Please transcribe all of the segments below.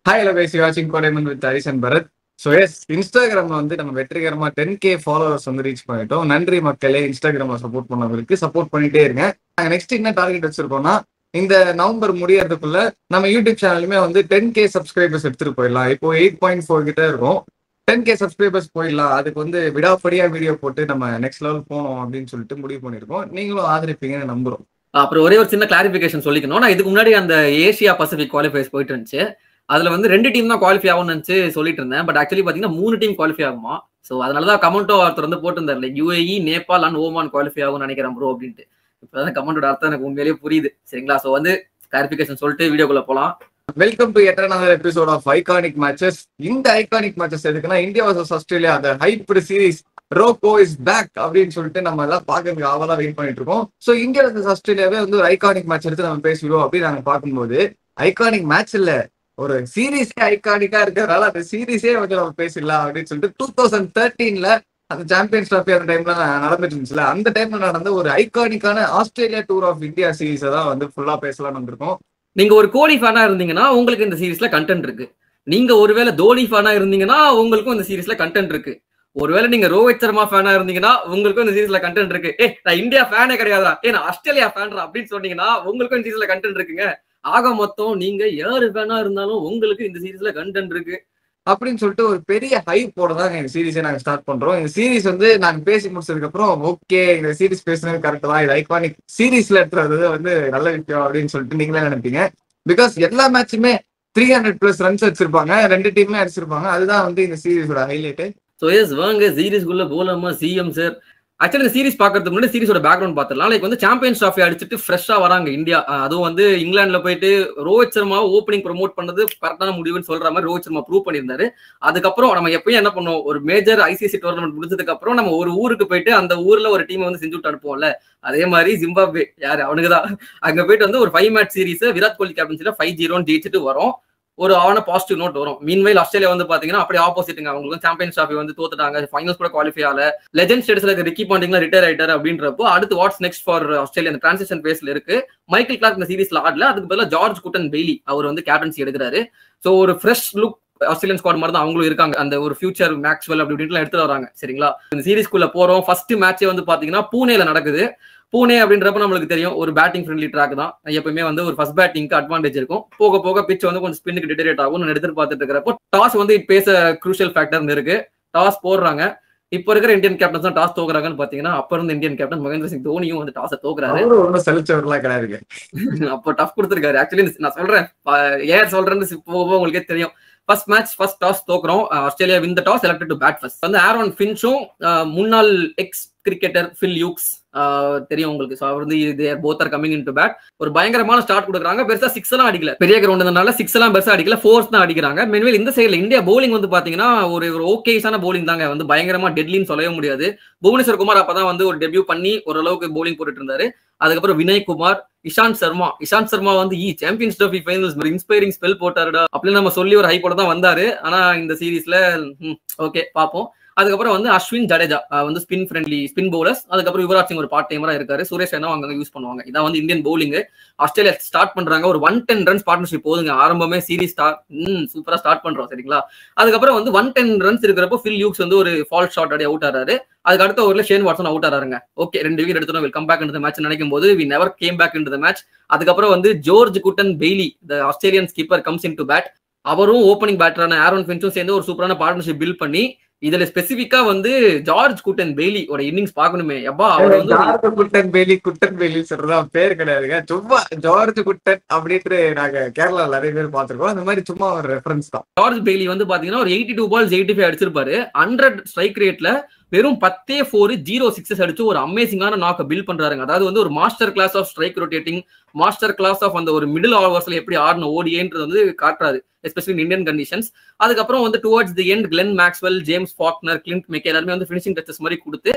Hi, hello guys, you're watching Koreman with Harish and Bharat. So எஸ் இன்ஸ்டாகிராம்ல வந்து நம்ம வெற்றிகரமா 10K ஃபாலோவர்ஸ் வந்து ரீச் பண்ணிட்டோம். நன்றி மக்களே, இன்ஸ்டாகிராம்ல சப்போர்ட் பண்ணவங்களுக்கு சப்போர்ட் பண்ணிட்டே இருங்க. நாங்கள் நெக்ஸ்ட் என்ன டார்கெட் வச்சிருக்கோம்னா, இந்த நவம்பர் முடியறதுக்குள்ள நம்ம யூடியூப் சேனலுமே வந்து 10K சப்ஸ்கிரைபர்ஸ் எடுத்துட்டு போயிடலாம். இப்போ 8.4 கிட்ட இருக்கும். 10K சப்ஸ்கிரைபர்ஸ் போயிடலாம். அதுக்கு வந்து விடாப்படியா வீடியோ போட்டு நம்ம நெக்ஸ்ட் லெவல் போகணும் அப்படின்னு சொல்லிட்டு முடிவு பண்ணியிருக்கோம். நீங்களும் ஆதரிப்பீங்கன்னு நம்புறோம். அப்புறம் ஒரே ஒரு சின்ன கிளாரிபிகேஷன் சொல்லிக்கணும். நான் இதுக்கு முன்னாடி அந்த ஏசியா பசிபிக் குவாலிஃபயர்ஸ் போயிட்டு இருந்துச்சு. அதுல வந்து 2 டீம் தான் குவாலிஃபை ஆகும்னு நினைச்சு சொல்லிட்டு இருந்தேன். பட் ஆக்சுவலி பாத்தீங்கன்னா 3 டீம் குவாலிஃபை ஆகுமா. ஸோ அதனாலதான் கமெண்டோ ஒருத்தர் வந்து போட்டிருந்தாரு, like UAE, Nepal and Oman qualify ஆகும்னு நினைக்கிறேன் ப்ரோ அப்படின்ட்டு. இப்பதான் கமெண்டோட அர்த்தம் எனக்கு உண்மையிலேயே புரியுது. சரிங்களா? ஸோ வந்து கிளாரிபிகேஷன் சொல்லிட்டு வீடியோக்குள்ள போலாம். Welcome to yet another episode of Iconic Matches. இந்த ஐகானிக் மேட்சஸ் எதுக்குன்னா, இந்தியா வர்சஸ் ஆஸ்திரேலியா அந்த ஹைப்டு சீரிஸ் ரோகோ இஸ் பேக் அப்படின்னு சொல்லிட்டு நம்ம எல்லாம் பார்க்கறதுக்கு ஆவலா வெயிட் பண்ணிட்டு இருக்கோம். ஸோ இந்தியா வர்சஸ் ஆஸ்திரேலியாவே வந்து ஒரு ஐகானிக் மேட்ச் எடுத்து நம்ம பேசிடுவோம் அப்படின்னு நாங்க பார்க்கும்போது, ஐகானிக் மேட்ச் இல்ல, ஒரு சீரீஸே ஐகானிக்கா இருக்கிறதுனால அந்த சீரீஸே வந்து நம்ம பேசிடலாம் அப்படின்னு சொல்லிட்டு 2013ல அந்த சாம்பியன்ஸ் டிராஃபி அந்த டைம்ல நடந்துட்டு இருந்துச்சுல, அந்த டைம்ல நடந்த ஒரு ஐகானிக்கான ஆஸ்திரேலியா டூர் ஆஃப் இந்தியா சீரீஸை தான் வந்து ஃபுல்லா பேசலாம் வந்திருக்கோம். நீங்க ஒரு கோலி ஃபேனா இருந்தீங்கன்னா உங்களுக்கு இந்த சீரீஸ்ல கண்டென்ட் இருக்கு. நீங்க ஒருவேளை தோனி ஃபேனா இருந்தீங்கன்னா உங்களுக்கும் இந்த சீரீஸ்ல கண்டென்ட் இருக்கு. ஒருவேளை நீங்க ரோஹித் சர்மா ஃபேனா இருந்தீங்கன்னா உங்களுக்கும் இந்த சீரீஸ்ல கண்டென்ட் இருக்கு. நான் இந்தியா ஃபேனே கிடையாதா, நான் ஆஸ்திரேலியா ஃபேன்ரா அப்படின்னு சொன்னீங்கன்னா உங்களுக்கும் இந்த சீரீஸ்ல கண்டென்ட் இருக்குங்க. ஆக மொத்தம் நீங்க யாரு ஃபேனா இருந்தாலும் உங்களுக்கு இந்த சீரீஸ்ல கண்டென்ட் இருக்கு அப்படின்னு சொல்லிட்டு ஒரு பெரிய ஹைப்போட தான் இந்த சீரீஸை நாங்க ஸ்டார்ட் பண்றோம். இந்த சீரீஸ் வந்து நாங்க பேசி முடிச்சதுக்கு அப்புறம், ஓகே இந்த சீரீஸ் பேசுனது கரெக்ட் தான், இது ஐகானிக் சீரீஸ்ல எடுத்துறது வந்து நல்ல விஷயம் அப்படின்னு சொல்லிட்டு நீங்களே நினைப்பீங்க. பிகாஸ் எல்லா மேட்சுமே 300+ ரன்ஸ் அடிச்சிருப்பாங்க, 2 டீமே அடிச்சிருப்பாங்க. அதுதான் வந்து இந்த சீரீஸோட ஹைலைட். ஸோ எஸ் வாங்க சீரீஸ்க்குள்ள போலாமா சிஎம் சார். ஆக்சுவலி இந்த சீரிஸ் பாக்கிறதுக்கு முன்னாடி சீரிஸோட பேக்ரவுண்ட் பார்த்துலாம். லைக் வந்து சாம்பியன்ஸ் டிராஃபி அடிச்சுட்டு ஃப்ரெஷ்ஷா வராங்க இந்தியா. அதுவும் வந்து இங்கிலாந்துல போயிட்டு ரோஹித் சர்மா ஓப்பனிங் ப்ரொமோட் பண்ணது கரெக்டான முடிவுன்னு சொல்ற மாதிரி ரோஹித் சர்மா ப்ரூவ் பண்ணியிருந்தாரு. அதுக்கப்புறம் நம்ம எப்பயும் என்ன பண்ணுவோம், ஒரு மேஜர் ICC டோர்னமெண்ட் முடிஞ்சதுக்கு அப்புறம் நம்ம ஒரு ஊருக்கு போயிட்டு அந்த ஊர்ல ஒரு டீம் வந்து செஞ்சு விட்டு அனுப்புவோம்ல, அதே மாதிரி ஜிம்பாப்வே யாரு அவனுக்குதான் அங்க போயிட்டு வந்து ஒரு 5 மேட்ச் சீரிஸ் விராட் கோலி கேப்டன்சில 5-0 ஜெயிச்சுட்டு வரும். ஒரு பாசிட்டிவ் நோட் வரும். மீன்வைல் ஆஸ்திரேலியா வந்து பாத்தீங்கன்னா அப்படியே ஆப்போசிட்டுங்க. அவங்களுக்கு சாம்பியன்ஸ் டிராஃபி வந்து தோத்துட்டாங்க, ஃபைனல்ஸ் கூட குவாலிஃபை ஆகல, லெஜெண்ட் ஸ்டேட்டஸ்ல ரிக்கி பாண்டிங்லாம் ரிட்டையர் ஆயிட்டாரு அப்படின்றப்போ அடுத்து வாட்ஸ் நெக்ஸ்ட் ஃபார் ஆஸ்திரேலியா அந்த டிரான்சிஷன் பேஸ்ல இருக்கு. மைக்கேல் கிளார்க் இந்த சீரீஸ்ல ஆடல, அதுக்கு பதிலா ஜார்ஜ் குட்டன் பெய்லி அவர் வந்து கேப்டன்சி எடுக்கிறாரு. ஸோ ஒரு ஃப்ரெஷ் லுக் ஆஸ்திரேலியன் ஸ்குவாட் மாதிரி தான் அவங்களும் இருக்காங்க. அந்த ஒரு ஃபியூச்சர் மேக்ஸ்வெல் அப்படி இப்படின்லாம் எடுத்துட்டு வராங்க. சரிங்களா? இந்த சீரீஸ்க்குள்ள போறோம். ஃபர்ஸ்ட் மேட்சே வந்து பாத்தீங்கன்னா பூனேல நடக்குது. பூனே அப்படின்றப்ப நம்மளுக்கு தெரியும் ஒரு பேட்டிங் ஃப்ரெண்ட்லி ட்ராக் தான். எப்பவுமே வந்து ஒரு ஃபர்ஸ்ட் பேட்டிங்க்கு அட்வான்டேஜ் இருக்கும். போக போக பிச் வந்து கொஞ்சம் ஸ்பின்னுக்கு டிடரேட் ஆகும் நான் எதிர்பார்த்துட்டு இருக்கிறப்போ டாஸ் வந்து பேச குரூஷியல் ஃபேக்டர் இருக்கு. டாஸ் போடுறாங்க. இப்ப இருக்கிற இந்தியன் கேப்டன்ஸ் தான் டாஸ் தோக்குறாங்கன்னு பாத்தீங்கன்னா, அப்ப இருந்த இந்தியன் கேப்டன் மகேந்திர சிங் தோனியும் வந்து டாஸை தோக்குறாரு. அப்போ டஃப் கொடுத்துருக்காரு. ஆக்சுவலி நான் சொல்றேன், ஏன் சொல்றேன்னு உங்களுக்கே தெரியும். ஃபர்ஸ்ட் மேட்ச் ஃபர்ஸ்ட் டாஸ் தோக்குறோம். Australia win the toss, selected to bat first. வந்து ஆரோன் ஃபின்ச்சும் முன்னாள் எக்ஸ் கிரிக்கெட்டர் ஃபில் யூக்ஸ் தெரியும் உங்களுக்கு. ஸோ அவர் வந்து both are coming in to bat. ஒரு பயங்கரமான ஸ்டார்ட் கொடுக்குறாங்க. பெருசா 6 எல்லாம் அடிக்கல, பெரிய கிரவுண்ட்னால 6 எல்லாம் பெருசா அடிக்கல, 4 தான் அடிக்கிறாங்க. மென்வேல் இந்த சைடுல இந்தியா பவுலிங் வந்து பாத்தீங்கன்னா ஒரு ஓகேஸான பவுலிங் தாங்க, வந்து பயங்கரமா டெட்லின்னு சொல்லவே முடியாது. புவனேஸ்வர் குமார் அப்பதான் வந்து ஒரு டெபியூ பண்ணி ஓரளவுக்கு பவுலிங் போட்டுட்டு இருந்தாரு. அதுக்கப்புறம் வினய் குமார், இஷாந்த் சர்மா வந்து champions trophy finals inspiring spell போட்டாருடா அப்படின்னு நம்ம சொல்லி ஒரு ஹைப்போட தான் வந்தாரு. ஆனா இந்த சீரீஸ்ல ஓகே பாப்போம். அதுக்கப்புறம் வந்து அஸ்வின் ஜடேஜா வந்து ஸ்பின் ஃப்ரெண்ட்லி ஸ்பின் பவுலர்ஸ். அதுக்கப்புறம் யுவராஜ் சிங் ஒரு பார்ட் டைமரா இருக்காரு. சுரேஷ் ரெய்னா அங்க யூஸ் பண்ணுவாங்க. இதான் வந்து இந்தியன் பவுலிங். ஆஸ்திரேலியா ஸ்டார்ட் பண்றாங்க. ஒரு 110 ரன்ஸ் பார்ட்னர்ஷிப் போதுங்க. ஆரம்பமே சீரீஸ் சூப்பரா ஸ்டார்ட் பண்றோம். சரிங்களா? அதுக்கப்புறம் வந்து 110 ரன்ஸ் இருக்கிறப்போ ஃபில் யூக்ஸ் வந்து ஒரு ஃபால் ஷாட் அடி அவுட் ஆறாரு. அதுக்கு அடுத்த ஓவர்ல ஷேன் வாட்சன் அவுட் ஆறாருங்க. ஓகே 2 விக்கெட் எடுத்துட்டோம், will come back into the match நினைக்கும் போது we never came back into the match. அதுக்கப்புறம் வந்து ஜார்ஜ் குட்டன் Bailey the Australian skipper comes in to bat. அவரும் ஓப்பனிங் பேட்டரான ஆரோன் ஃபின்ச்சும் சேர்ந்து ஒரு சூப்பரான பார்ட்னர்ஷிப் பில்ட் பண்ணி, இதுல ஸ்பெசிபிக்கா வந்து ஜார்ஜ் குட்டன் பெய்லி ஓட இன்னிங்ஸ் பாக்கணுமே. அப்பா அவர் வந்து குட்டன் பெய்லி சொல்றதா பேர் கிடையாதுங்க, சும்மா ஜார்ஜ் குட்டன் அப்படின்ட்டு நாங்க கேரளால நிறைய பேர் பாத்துருக்கோம். அந்த மாதிரி சும்மா ஒரு ரெஃபரன்ஸ் தான். ஜார்ஜ் பெய்லி வந்து பாத்தீங்கன்னா ஒரு 82 பால்ஸ் 85 அடிச்சிருப்பாரு. 100 ஸ்ட்ரைக் ரேட்ல வெறும் 10-4 0 6 அடிச்சு ஒரு அமேசிங்கான நாக்க பில்ட் பண்றாருங்க. அதாவது வந்து ஒரு master class of strike rotating, master class of அந்த ஒரு மிடில் ஓவர்ஸ்ல எப்படி ஆடணும் ஓடிஏன்றது வந்து காட்டுறாரு, எஸ்பெஷலி இந்தியன் கண்டிஷன்ஸ். அதுக்கப்புறம் வந்து towards the end Glenn Maxwell, James Faulkner, Clint McKay எல்லாருமே வந்து ஃபினிஷிங் டச்சஸ் மாதிரி கொடுத்து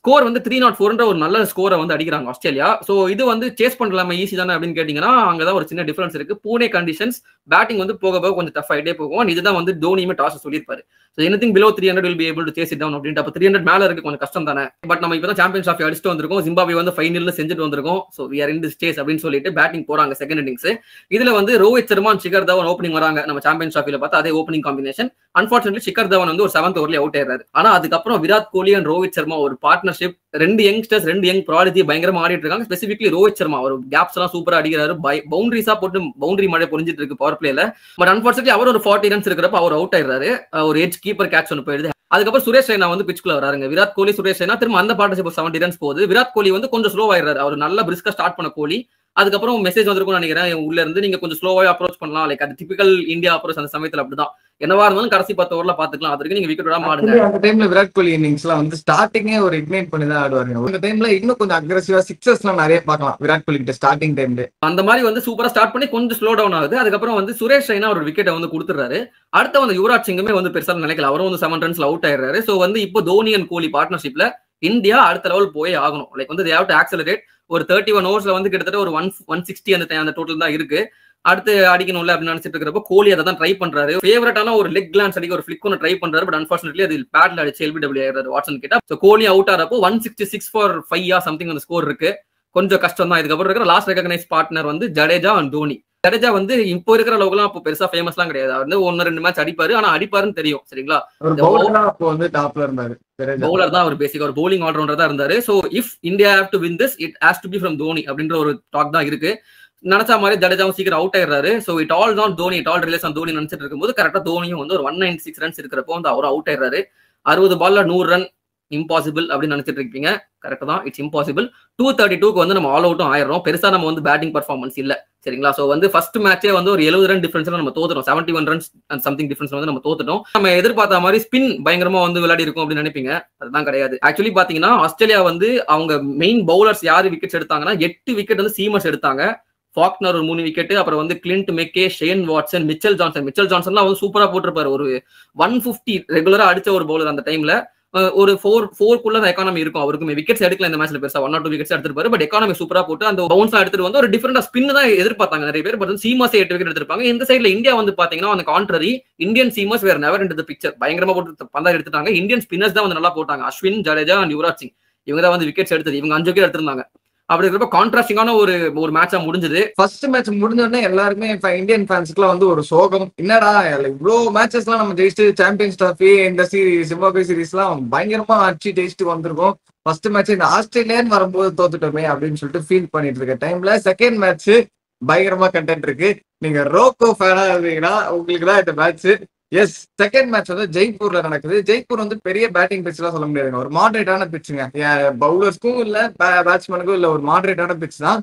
ஸ்கோர் வந்து 304 ஒரு நல்ல ஸ்கோரை வந்து அடிக்கிறாங்க ஆஸ்திரேலியா. ஸோ இது வந்து சேஸ் பண்ணலாமா ஈஸி தானே அப்படின்னு கேட்டீங்கன்னா அங்கதான் ஒரு சின்ன டிஃபரன்ஸ் இருக்கு. பூனே கண்டிஷன்ஸ் பேட்டிங் வந்து போக போக கொஞ்சம் டஃப் ஆகிட்டே போகும். இதுதான் வந்து தோனியுமே டாஸ் சொல்லியிருப்பாரு. So anything below 300 will be able to chase it down அப்படின்ட்டு. அப்போ 300 மேல இருக்கு கொஞ்சம் கஷ்டம் தானே. பட் நம்ம இப்போ தான் சாம்பியன்ஸ் ட்ராஃபி அடிச்சுட்டு வந்திருக்கோம். ஜிம்பாப்வே வந்து ஃபைனல்ல செஞ்சுட்டு வந்திருக்கோம். So we are in this chase அப்படின்னு சொல்லிட்டு பேட்டிங் போறாங்க செகண்ட் இன்னிங்ஸ். இதுல வந்து ரோஹித் சர்மா ஷிகர் தவன் ஓப்பனிங் வராங்க. நம்ம சாம்பியன்ஸ் ட்ராஃபில பார்த்தா அதே ஓப்பனிங் காம்பினேஷன். அன்பார்ச்சுனேட்லி ஷிகர் தவன் வந்து ஒரு 7th ஓவர்ல அவுட் ஆயிடுறாரு. ஆனா அதுக்கப்புறம் விராட் கோலி அண்ட் ரோஹித் சர்மா ஒரு பார்ட்னர்ஷிப், 2 யங்ஸ்டர்ஸ் 2 யங் ப்ராடஜி பயங்கரமா ஆடிட்டு இருக்காங்க. ஸ்பெசிபிக்லி ரோஹித் சர்மா ஒரு கேப்ஸ் எல்லாம் சூப்பரா அடிக்கிறாரு. பவுண்டரிஸா போட்டு பவுண்டரி மழை பொறிஞ்சிட்டு இருக்கு பவர் பிளேல. பட் அன்பார்ச்சுனேட்லி அவர் ஒரு 40 ரன்ஸ் இருக்கிறப்ப அவர் அவுட் ஆயிடுறாரு. ஒரு எட்ஜ் கீப்பர் கேட்ச் ஒன்று போயிடுது. அதுக்கப்புறம் சுரேஷ் ரெய்னா வந்து பிச்சுக்குள்ள வராங்க. விராட் கோலி சுரேஷ் ரெய்னா திரும்ப அந்த பார்ட்னர்ஷிப் 70 ரன்ஸ் போகுது. விராட் கோலி வந்து கொஞ்சம் ஸ்லோ ஆயிடுறாரு. அவர் நல்ல பிரிஸ்கா ஸ்டார்ட் பண்ண கோலி அதுக்கப்புறம் மெசேஜ் வந்திருக்கும்னு நினைக்கிறேன். உள்ள இருந்து நீங்க கொஞ்சம் ஸ்லோவாக அப்ரோச் பண்ணலாம். லைக் அது டிபிக்கல் இந்தியா அப்ரோச் அந்த சமயத்துல அப்படிதான். என்னவா இருந்தாலும் கடைசி 10 ஓவர்ல பாத்துக்கலாம். அது வரைக்கும் நீங்க விக்கெட் விடாம ஆடுங்க. அந்த டைம்ல விராட் கோலி இன்னிங்ஸ்லாம் வந்து ஸ்டார்டிங்கே ஒரு இக்னைட் பண்ணி தான் ஆடுவாங்க. அந்த டைம்ல இன்னும் கொஞ்சம் அக்ரெசிவா சிக்ஸர்ஸ்லாம் நிறைய பார்க்கலாம் விராட் கோலி கிட்ட ஸ்டார்டிங் டைம்ல. அந்த மாதிரி வந்து சூப்பரா ஸ்டார்ட் பண்ணி கொஞ்சம் ஸ்லோ டவுன் ஆகுது. அதுக்கப்புறம் வந்து சுரேஷ் ரெய்னா ஒரு விக்கெட்டை வந்து கொடுத்துறாரு. அடுத்த வந்து யுவராஜ் சிங்குமே வந்து பெருசா நினைக்கல. அவரும் வந்து 7 ரன்ஸ்ல அவுட் ஆயிடுறாரு. சோ வந்து இப்போ தோனி அண்ட் கோலி பார்ட்னர்ஷிப்ல இந்தியா அடுத்த லெவல் போய் ஆகணும். லைக் வந்து they have to accelerate. ஒரு 31 ஓவர்ஸ்ல வந்து கிட்டத்தட்ட ஒரு 160 அந்த டோட்டல் தான் இருக்கு. அடுத்து அடிக்கணும்ல அப்படின்னு நினைச்சிட்டு இருக்கிறப்ப கோலி அதை தான் ட்ரை பண்றாரு. ஃபேவரட்டான ஒரு லெக் கிளான்ஸ் அடிக்க ஒரு ஃபிளிக் ஒன்று ட்ரை பண்றாரு. பட் அன்பார்ச்சுனேட்லி அது பேட்ல அடிச்சு LBW ஆயிடுறாரு வாட்சன் கிட்ட. ஸோ கோலி அவுட் ஆறப்போ 166 for 5 சம்திங் அந்த ஸ்கோர் இருக்கு. கொஞ்சம் கஷ்டம் தான். இதுக்கப்புறம் இருக்கிற லாஸ்ட் ரெகனைஸ் பார்ட்னர் வந்து ஜடேஜா அண்ட் தோனி. ஜடேஜா வந்து இப்போ இருக்கிற அளவுக்குலாம் அப்போ பெருசா ஃபேமஸ்லாம் கிடையாது. அவர் வந்து 1-2 மேட்ச் அடிப்பாரு. ஆனா அடிப்பாருன்னு தெரியும். சரிங்களா? பவுலர் தான் அவர் பேசிக்கா ஒரு பவுலிங் ஆல்ரவுண்டர் தான் இருந்தாரு. So if India have to win this it has to be from Dhoni அப்படின்ற ஒரு டாக் தான் இருக்கு. நினைச்ச மாதிரி ஜடேஜாவும் சீக்கிரம் அவுட் ஆயிடுறாரு. சோ இட் ஆல் தான் Dhoni, it all relies on Dhoni நினைச்சிட்டு இருக்கும்போது கரெக்டா தோனியும் வந்து ஒரு 196 ரன்ஸ் இருக்கிறப்போ வந்து அவர் அவுட் ஆயிடுறாரு. 60 பால்ல 100 ரன் இம்பாசிபிள் அப்படின்னு நினைச்சிட்டு இருப்பீங்க. கரெக்ட் தான், இட்ஸ் இம்பாசிபிள். 232க்கு வந்து நம்ம ஆல் அவுட்டும் ஆயிடுறோம். பெருசா நம்ம வந்து பேட்டிங் பர்ஃபார்மன்ஸ் இல்ல. சரிங்களா? சோ வந்து ஃபர்ஸ்ட் மேட்சே வந்து ஒரு 70 ரன் டிஃபரன்ஸ்ல நம்ம தோத்துட்டோம். 71 ரன்ஸ் அண்ட் சம்திங் டிஃபரன்ஸ்ல வந்து நம்ம தோத்துட்டோம். நம்ம எதிர்பார்த்த மாதிரி ஸ்பின் பயங்கரமா வந்து விளையாடி இருக்கும் அப்படின்னு நினைப்பீங்க. அதுதான் கிடையாது. ஆக்சுவலி பாத்தீங்கன்னா ஆஸ்திரேலியா வந்து அவங்க மெயின் பவுலர்ஸ் யாரு விக்கெட்ஸ் எடுத்தாங்கன்னா 8 விக்கெட் வந்து சீமர்ஸ் எடுத்தாங்க. ஃபாக்னர் ஒரு 3 விக்கெட், அப்புறம் வந்து Clint McKay, Shane Watson, Mitchell ஜான்சன்லாம் வந்து சூப்பரா போட்டிருப்பாரு. ஒரு 150 ரெகுலரா அடிச்ச ஒரு பவுலர் அந்த டைம்ல. ஒரு 4 எக்கானமி இருக்கும். அவருக்கு விக்கெட்ஸ் எடுக்கல இந்த மேட்ச்ல பெருசா 1 or 2 விக்கெட்ஸ் எடுத்திருப்பாரு. பட் எக்கானமி சூப்பரா போட்டு அந்த பவுன்ஸ் எடுத்துட்டு வந்து ஒரு டிஃபரெண்டா ஸ்பின் தான் எதிர்பார்த்தாங்க நிறைய பேர். பட் சீமாஸ் 8 விக்கெட் எடுத்திருப்பாங்க. இந்த சைட்ல இந்தியா வந்து பாத்தீங்கன்னா அந்த கான்ட்ரரி இந்தியன் சீமர்ஸ் வேற நெவர் இன்டு தி பிக்சர். பயங்கரமா போட்டு பந்தா எடுத்துட்டாங்க. இந்தியன் ஸ்பின்னர்ஸ் தான் வந்து நல்லா போட்டாங்க. அஸ்வின், ஜடேஜா அண்ட் யுவராஜ் சிங் இவங்க தான் வந்து விக்கெட்ஸ் எடுத்தது. இவங்க 5 விக்கெட் எடுத்திருந்தாங்க. அப்படி இருக்கிறப்ப கான்ட்ராஸ்டிங்கான ஒரு மேட்சா முடிஞ்சது. ஃபர்ஸ்ட் மேட்ச் முடிஞ்ச உடனே எல்லாருமே இந்தியன் ஃபேன்ஸ்க்குலாம் வந்து ஒரு சோகம். என்னடா இவ்வளோ மேட்சஸ் எல்லாம் நம்ம ஜெயிச்சு சாம்பியன்ஸ் ட்ராஃபி இந்த சீரீஸ் ஜிம்பாப்வே சீரீஸ் எல்லாம் பயங்கரமா அடிச்சு ஜெயிச்சுட்டு வந்திருக்கோம். ஃபர்ஸ்ட் மேட்ச் இந்த ஆஸ்திரேலியான்னு வரும்போது தோத்துட்டோமே அப்படின்னு சொல்லிட்டு ஃபீல் பண்ணிட்டு இருக்க டைம்ல செகண்ட் மேட்ச் பயங்கரமா கண்டென்ட் இருக்கு. நீங்க ரோக்கோ ஃபேனா இருந்தீங்கன்னா உங்களுக்கு தான் இந்த மேட்ச். எஸ், செகண்ட் மேட்ச் வந்து ஜெய்ப்பூர்ல நடக்குது. ஜெய்ப்பூர் வந்து பெரிய பேட்டிங் பிட்ச் எல்லாம் சொல்ல முடியாதுங்க. ஒரு மாடரேட்டான பிட்சுங்க. பவுலர்ஸ்க்கும் இல்ல பேட்ஸ்மேனுக்கும் இல்ல, ஒரு மாடரேட்டான பிட்ச் தான்.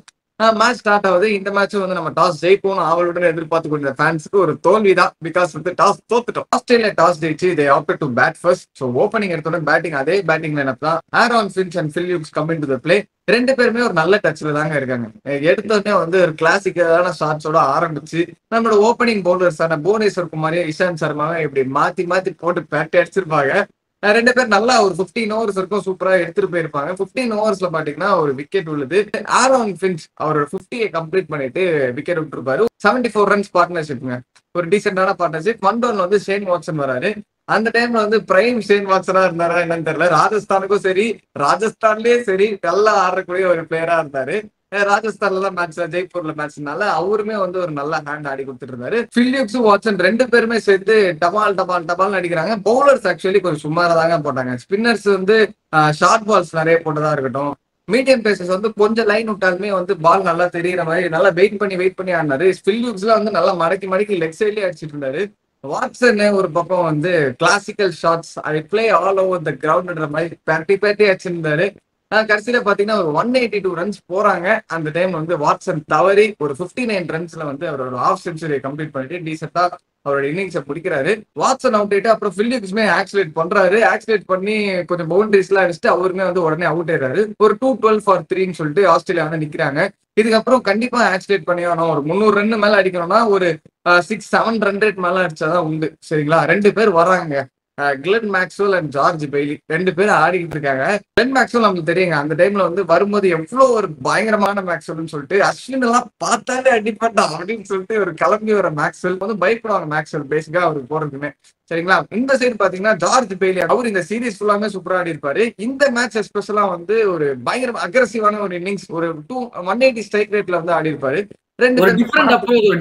மேட்ச் ஸ்டார்ட் ஆகுது. இந்த மேட்ச் வந்து நம்ம டாஸ் ஜெயிப்போம் அவளுடன் எதிர்பார்த்து கொண்ட ஃபேன்ஸுக்கு ஒரு தோல்வி தான். பிகாஸ் வந்து டாஸ் தோத்துட்டோம். ஆஸ்திரேலியா டாஸ் ஜெயிச்சு they opted to bat first. So opening எடுத்தோட பேட்டிங் அதே பேட்டிங் லைனப் தான். Aaron Finch and Phil Hughes come into the play. 2 பேருமே ஒரு நல்ல டச்ல தாங்க இருக்காங்க. எடுத்தோடனே வந்து ஒரு கிளாசிக்கான ஷாட்ஸோட ஆரம்பிச்சு நம்மளோட ஓப்பனிங் பவுலர்ஸான புவனேஸ்வர் குமாரையும் இஷாந்த் சர்மாவும் இப்படி மாத்தி மாத்தி போட்டு பேட்டி அடிச்சிருப்பாங்க. 2 பேர் நல்லா ஒரு 15 ஓவர்ஸ் இருக்கும் சூப்பரா எடுத்துட்டு போயிருப்பாங்க. 15 ஓவர்ஸ்ல பாத்தீங்கன்னா ஒரு விக்கெட் உள்ளது. ஆரோன் ஃபின்ச் அவரோட 50 கம்ப்ளீட் பண்ணிட்டு விக்கெட் விட்டுருப்பாரு. 74 ரன்ஸ் பார்ட்னர்ஷிப்ங்க. ஒரு டீசென்டான பார்ட்னர்ஷிப். 1 டவுன் வந்து ஷேன் வாட்சன் வராரு. அந்த டைம்ல வந்து பிரைம் ஷேன் வாட்சனா இருந்தாரா என்னன்னு தெரியல. ராஜஸ்தானுக்கும் சரி ராஜஸ்தான்லயே சரி நல்லா ஆடக்கூடிய ஒரு பிளேயரா இருந்தாரு. ராஜஸ்தான்ல தான் மேட்ச், ஜெய்ப்பூர்ல மேட்ச்னால அவருமே வந்து ஒரு நல்ல ஹேண்ட் ஆடி கொடுத்துட்டு இருந்தாரு. ஃபில் ஹியூக்ஸும் வாட்சன் 2 பேருமே சேர்த்து டபால் அடிக்கிறாங்க. பவுலர்ஸ் ஆக்சுவலி கொஞ்சம் சுமாரா தாங்க போட்டாங்க. ஸ்பின்னர்ஸ் வந்து ஷார்ட் பால்ஸ் நிறைய போட்டதா இருக்கட்டும். மீடியம் பேசஸ் வந்து கொஞ்சம் லைன் விட்டாலுமே வந்து பால் நல்லா தெரியுற மாதிரி நல்லா வெயிட் பண்ணி ஆடினாரு. ஃபில் ஹியூக்ஸ்ல வந்து நல்லா மடக்கி லெக் சைட்லயே அடிச்சிட்டு இருந்தாரு. வாட்சன் ஒரு பக்கம் வந்து classical shots I play all over the கிரவுண்ட்ன்ற மாதிரி பேட்டி அடிச்சிருந்தாரு. கடைசியில பாத்தீங்கன்னா ஒரு 182 ரன்ஸ் போறாங்க. அந்த டைம் வந்து வாட்சன் தவறி ஒரு 59 ரன்ஸ்ல வந்து அவரோட ஹாஃப் செஞ்சுரியை கம்ப்ளீட் பண்ணிட்டு டீசெண்டா அவரோட இன்னிங்ஸை முடிக்கிறாரு. வாட்சன் அவுட் ஆயிட்டு அப்புறம் ஃபில் ஹியூக்ஸுமே ஆக்சிலேட் பண்றாரு. ஆக்சிலேட் பண்ணி கொஞ்சம் பவுண்டரிஸ் எல்லாம் அடிச்சுட்டு அவருமே வந்து உடனே அவுட் ஆயிடுறாரு. ஒரு 212 for 3ன்னு சொல்லிட்டு ஆஸ்திரேலியா வந்து நிக்கிறாங்க. இதுக்கப்புறம் கண்டிப்பா ஆக்சிலேட் பண்ணி ஆகணும். ஒரு 300 ரன் மேல அடிக்கணும்னா ஒரு 6-7 ரன் ரேட் மேல அடிச்சாதான் உண்டு. சரிங்களா? 2 பேர் வராங்க. Glenn Maxwell and George Bailey 2 பேரும் ஆடிக்கிட்டு இருக்காங்க. கிளென் மேக்ஸ்வெல் நமக்கு தெரியுங்க, அந்த டைம்ல வந்து வரும்போது எவ்வளவு ஒரு பயங்கரமான மேக்ஸ்வெல்னு சொல்லிட்டு அஸ்வின் எல்லாம் பார்த்தாலே அடிப்பட்டா அப்படின்னு சொல்லிட்டு ஒரு கிளம்பி வர மேக்ஸ்வெல் வந்து பயப்படுவாங்க. மேக்ஸ்வெல் பேசிக்கா அவருக்கு போறதுக்குமே சரிங்களா. இந்த சைடு பாத்தீங்கன்னா ஜார்ஜ் பெய்லி அவர் இந்த சீரீஸ் ஃபுல்லாமே சூப்பரா ஆடி இருப்பாரு. இந்த மேட்ச் எஸ்பெஷலா வந்து ஒரு பயங்கர அக்ரெசிவான ஒரு இன்னிங்ஸ், ஒரு 180 ஸ்ட்ரைக் ரேட்ல வந்து ஆடி இருப்பாரு. ஒரு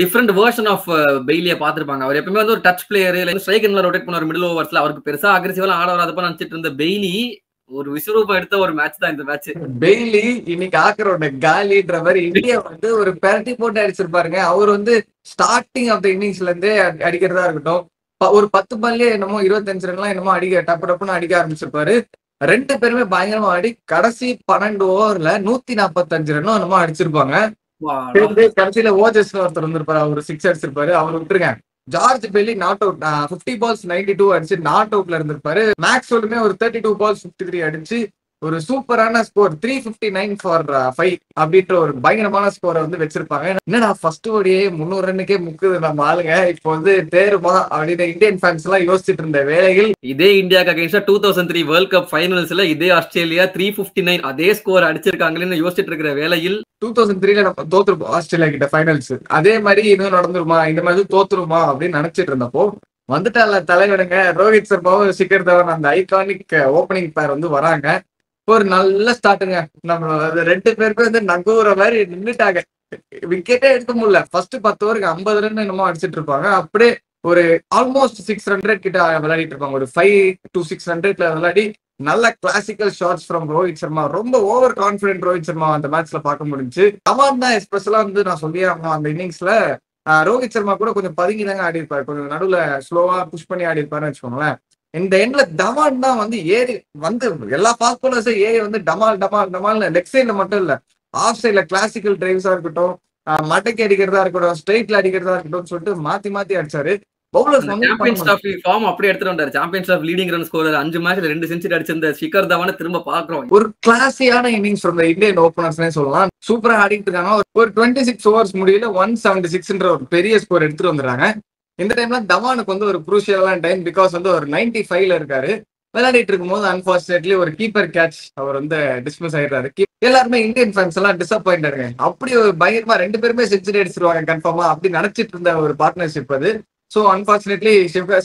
டிஃபரெண்ட் வெர்ஷன் ஆஃப் பெய்லிய பாத்துருப்பாங்க. அவர் எப்பவுமே வந்து ஒரு டச் பிளேயர் இல்ல ஸ்ட்ரைக்கர்ல ரொட்டேட் பண்ணுவார் மிடில் ஓவர்ஸ்ல. அவருக்கு பெருசா அக்ரெசிவா ஆட வராதப்ப நினைச்சிட்டு இருந்த பெய்லி ஒரு விஸ்வரூபம் எடுத்த ஒரு மேட்ச் தான் இந்த மேட்ச். பெய்லி இன்னைக்கு ஆக்கரோட காலின்ற மாதிரி இந்தியா வந்து ஒரு பெரட்டி போட்டு அடிச்சிருப்பாருங்க. அவர் வந்து ஸ்டார்டிங் ஆஃப் த இன்னிங்ஸ்ல இருந்தே அடிக்கிறதா இருக்கட்டும், ஒரு 10 பால்லயே என்னமோ 25 ரன்லாம் என்னமோ அடிக்க டப்புன்னு அடிக்க ஆரம்பிச்சிருப்பாரு. 2 பேருமே பயங்கரமா ஆடி கடைசி 12 ஓவர்ல 145 ரன்னும் என்னமோ அடிச்சிருப்பாங்க. கடைசியில ஓஜஸ் ஒருத்தர் வந்திருப்பாரு, அவரு 6 அடிச்சிருப்பாரு. அவர் விட்டுருங்க. George Bailey not out 50 balls 92 அடிச்சு நாட் அவுட்ல இருந்திருப்பாரு. மேக்ஸ்வெலுமே ஒரு 32 balls 53 அடிச்சு ஒரு சூப்பரான ஸ்கோர் 359 ஃபார் 5 அப்படின்ற ஒரு பயங்கரமான ஸ்கோரை வந்து வச்சிருப்பாங்க. என்னடா ஃபர்ஸ்ட் ஓடியே 300 ரன்னுக்கே முக்குது நம்ம ஆளுங்க, இப்போ வந்து தேருமா அப்படின்னு இந்தியன் ஃபேன்ஸ் எல்லாம் யோசிச்சுட்டு இருந்த வேளையில் இதே இந்தியாக்கு அகைன்ஸ்டா 2003 வேர்ல்ட் கப் ஃபைனல்ஸ்ல இதே ஆஸ்திரேலியா 359 அதே ஸ்கோர் அடிச்சிருக்காங்கன்னு யோசிச்சுட்டு இருக்கிற வேளையில் 2003 நம்ம தோத்துருப்போம் ஆஸ்திரேலியா கிட்ட ஃபைனல்ஸ். அதே மாதிரி இன்னும் நடந்துருமா, இந்த மாதிரி தோத்துருமா அப்படின்னு நினைச்சிட்டு இருந்தப்போ வந்துட்டால தலைவனுங்க ரோஹித் சர்மாவும் சிகர் தவன், அந்த ஐகானிக் ஓப்பனிங் பேர் வந்து வராங்க. ஒரு நல்ல ஸ்டார்ட்டுங்க. நம்ம 2 பேருக்கும் வந்து நங்கூர மாதிரி நின்றுட்டாங்க. விக்கெட்டே எடுக்க முடியல. ஃபர்ஸ்ட் 10 ஓவருக்கு 50 ரன் என்னமோ அடிச்சிட்டு இருப்பாங்க. அப்படியே ஒரு ஆல்மோஸ்ட் 600 கிட்ட விளையாடிட்டு இருப்பாங்க. ஒரு 5 to 600 விளையாடி நல்ல classical shots from Rohit Sharma. ரொம்ப ஓவர் கான்பிடென்ட் ரோஹித் சர்மா அந்த மேட்ச்ல பார்க்க முடிஞ்சு. தவான் தான் எஸ்பெஷலா வந்து நான் சொல்லி அந்த இன்னிங்ஸ்ல ரோஹித் சர்மா கூட கொஞ்சம் பதுங்கி தாங்க ஆடி இருப்பாரு. கொஞ்சம் நடுவுல ஸ்லோவா புஷ் பண்ணி ஆடி இருப்பாருன்னு வச்சுக்கோங்களேன். இந்த எண்ட்ல தவான் தான் வந்து ஏறி வந்து எல்லா ஃபாஸ்ட் பாலர்ஸும் ஏறி வந்து டமால் லெக் சைட்ல மட்டும் இல்ல, ஆஃப் சைட்ல கிளாசிக்கல் டிரைவ்ஸா இருக்கட்டும், மட்டைக்கு அடிக்கிறதா இருக்கட்டும், ஸ்ட்ரெயிட்ல அடிக்கிறதா இருக்கட்டும் சொல்லிட்டு மாத்தி அடிச்சாரு. சாம்பியன்ஸ் டிராஃபி ஃபார்ம் அப்படியே எடுத்துட்டு வந்தாரு. Champions of leading run scorer 5 மேட்ச்ல 2 செஞ்சுரி அடிச்சிருந்த ஷிகர் தவானை திரும்ப பாக்குறோம். ஒரு கிளாஸியான இன்னிங்ஸ் ஃப்ரம் தி இந்தியன் ஓபனர்ஸ்னே சொல்லலாம். சூப்பரா ஆடிட்டு இருக்காங்க. ஒரு 26 ஓவர்ஸ் முடியல 176ன்ற ஒரு பெரிய ஸ்கோர் எடுத்துட்டு வந்துறாங்க. இந்த டைம்ல தவானுக்கு வந்து ஒரு குரூஷியலான டைம், பிகாஸ் வந்து ஒரு 95ல இருக்காரு. விளையாடிட்டு இருக்கும்போது அன்பார்ச்சுனேட்லி ஒரு கீப்பர் கேட்ச் அவர் வந்து டிஸ்மிஸ் ஆயிடுறாரு. எல்லாருமே இந்தியன் ஃபேன்ஸ் எல்லாம் டிசப்பாயிண்டடுங்க. அப்படி ஒரு பயங்கரமா 2 பேருமே செஞ்சுரி அடிச்சிருவாங்க கன்ஃபார்மா அப்படி நினைச்சிட்டு இருந்த ஒரு பார்ட்னர்ஷிப் அது. So unfortunately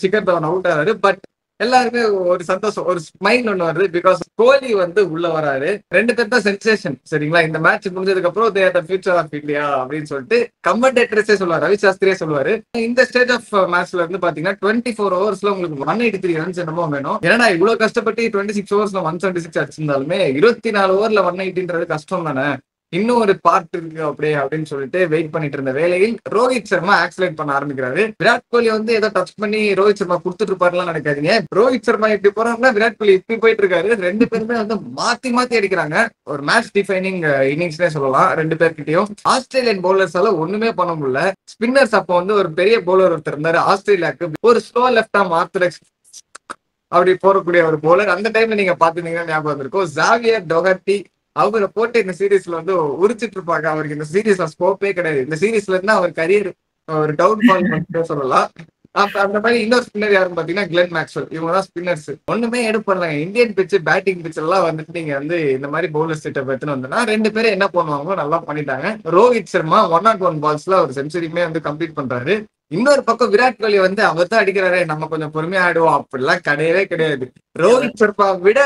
Shikhar Dhawan out ஆறாரு. பட் எல்லாருமே ஒரு சந்தோஷம், ஒரு ஸ்மைல் ஒன்று வருது, பிகாஸ் கோலி வந்து உள்ள வராரு. 2 பேர் தான் சென்சேஷன் சரிங்களா. இந்த மேட்ச் முடிஞ்சதுக்கு அப்புறம் they are the future of India அப்படின்னு சொல்லிட்டு கமெண்டேட்டர்ஸே சொல்லுவாரு, ரவி சாஸ்திரியே சொல்லுவாரு. இந்த ஸ்டேஜ் ஆஃப் மேட்ச்ல இருந்து பாத்தீங்கன்னா 24 ஓவர்ஸ்ல உங்களுக்கு 183 ரன்ஸ் என்னமோ வேணும். ஏன்னா இவ்வளவு கஷ்டப்பட்டு 26 ஓவர்ஸ்ல 176 அடிச்சிருந்தாலுமே 24 ஓவர்ல 180ன்றது கஷ்டம் தானே, இன்னும் ஒரு பார்ட் இருக்கு அப்படியே அப்படின்னு சொல்லிட்டு வெயிட் பண்ணிட்டு இருந்த வேளையில் ரோஹித் சர்மா ஆக்சிலேட் பண்ண ஆரம்பிக்கிறாரு. விராட் கோலி வந்து ஏதோ டச் பண்ணி ரோஹித் சர்மா கொடுத்துட்டு இருப்பாருலாம் நினைக்காதீங்க. ரோஹித் சர்மா இப்படி போறாங்கன்னா விராட் கோலி இப்படி போயிட்டு இருக்காரு. 2 பேருமே வந்து மாத்தி அடிக்கிறாங்க. ஒரு மேட்ச் டிஃபைனிங் இன்னிங்ஸ்னே சொல்லலாம் 2 பேர்கிட்டயும். ஆஸ்திரேலியன் பவுலர்ஸால ஒண்ணுமே பண்ண முடியல. ஸ்பின்னர்ஸ் அப்போ வந்து ஒரு பெரிய பவுலர் ஒருத்தர் இருந்தாரு ஆஸ்திரேலியாவுக்கு, ஒரு ஸ்லோ லெஃப்ட் ஆர்ம் ஆர்த்தடாக்ஸ் அப்படி போறக்கூடிய ஒரு பவுலர். அந்த டைம்ல நீங்க பாத்துட்டீங்கன்னா ஞாபகம் வந்திருக்கும், ஜாவியர் டொஹர்டி. அவரை போட்டு இந்த சீரீஸ்ல வந்து உரிச்சிட்டு இருப்பாங்க. அவருக்கு இந்த சீரீஸ்ல ஸ்கோப்பே கிடையாது. இந்த சீரீஸ்ல இருந்தா அவர் கரியர் ஒரு டவுன்ஃபால் மட்டும் சொல்லலாம். அப்ப அந்த மாதிரி இன்னொரு ஸ்பின்னர் யாருன்னு பாத்தீங்கன்னா கிளென் மேக்ஸ்வெல். இவங்க தான் ஸ்பின்னர்ஸ். ஒண்ணுமே எடுப்பாங்க. இந்தியன் பிச்சு பேட்டிங் பிச் எல்லாம் வந்துட்டு நீங்க வந்து இந்த மாதிரி பவுலர் செட்டப் எடுத்துன்னு வந்தா 2 பேரும் என்ன பண்ணுவாங்களோ நல்லா பண்ணிட்டாங்க. ரோஹித் சர்மா 101 பால்ஸ்ல ஒரு செஞ்சுரியுமே வந்து கம்ப்ளீட் பண்றாரு. இன்னொரு பக்கம் விராட் கோலி வந்து அவர் தான் அடிக்கிறாரு, நம்ம கொஞ்சம் பொறுமையா ஆடுவோம் அப்படிலாம் கிடையவே கிடையாது. ரோஹித் சர்மா விட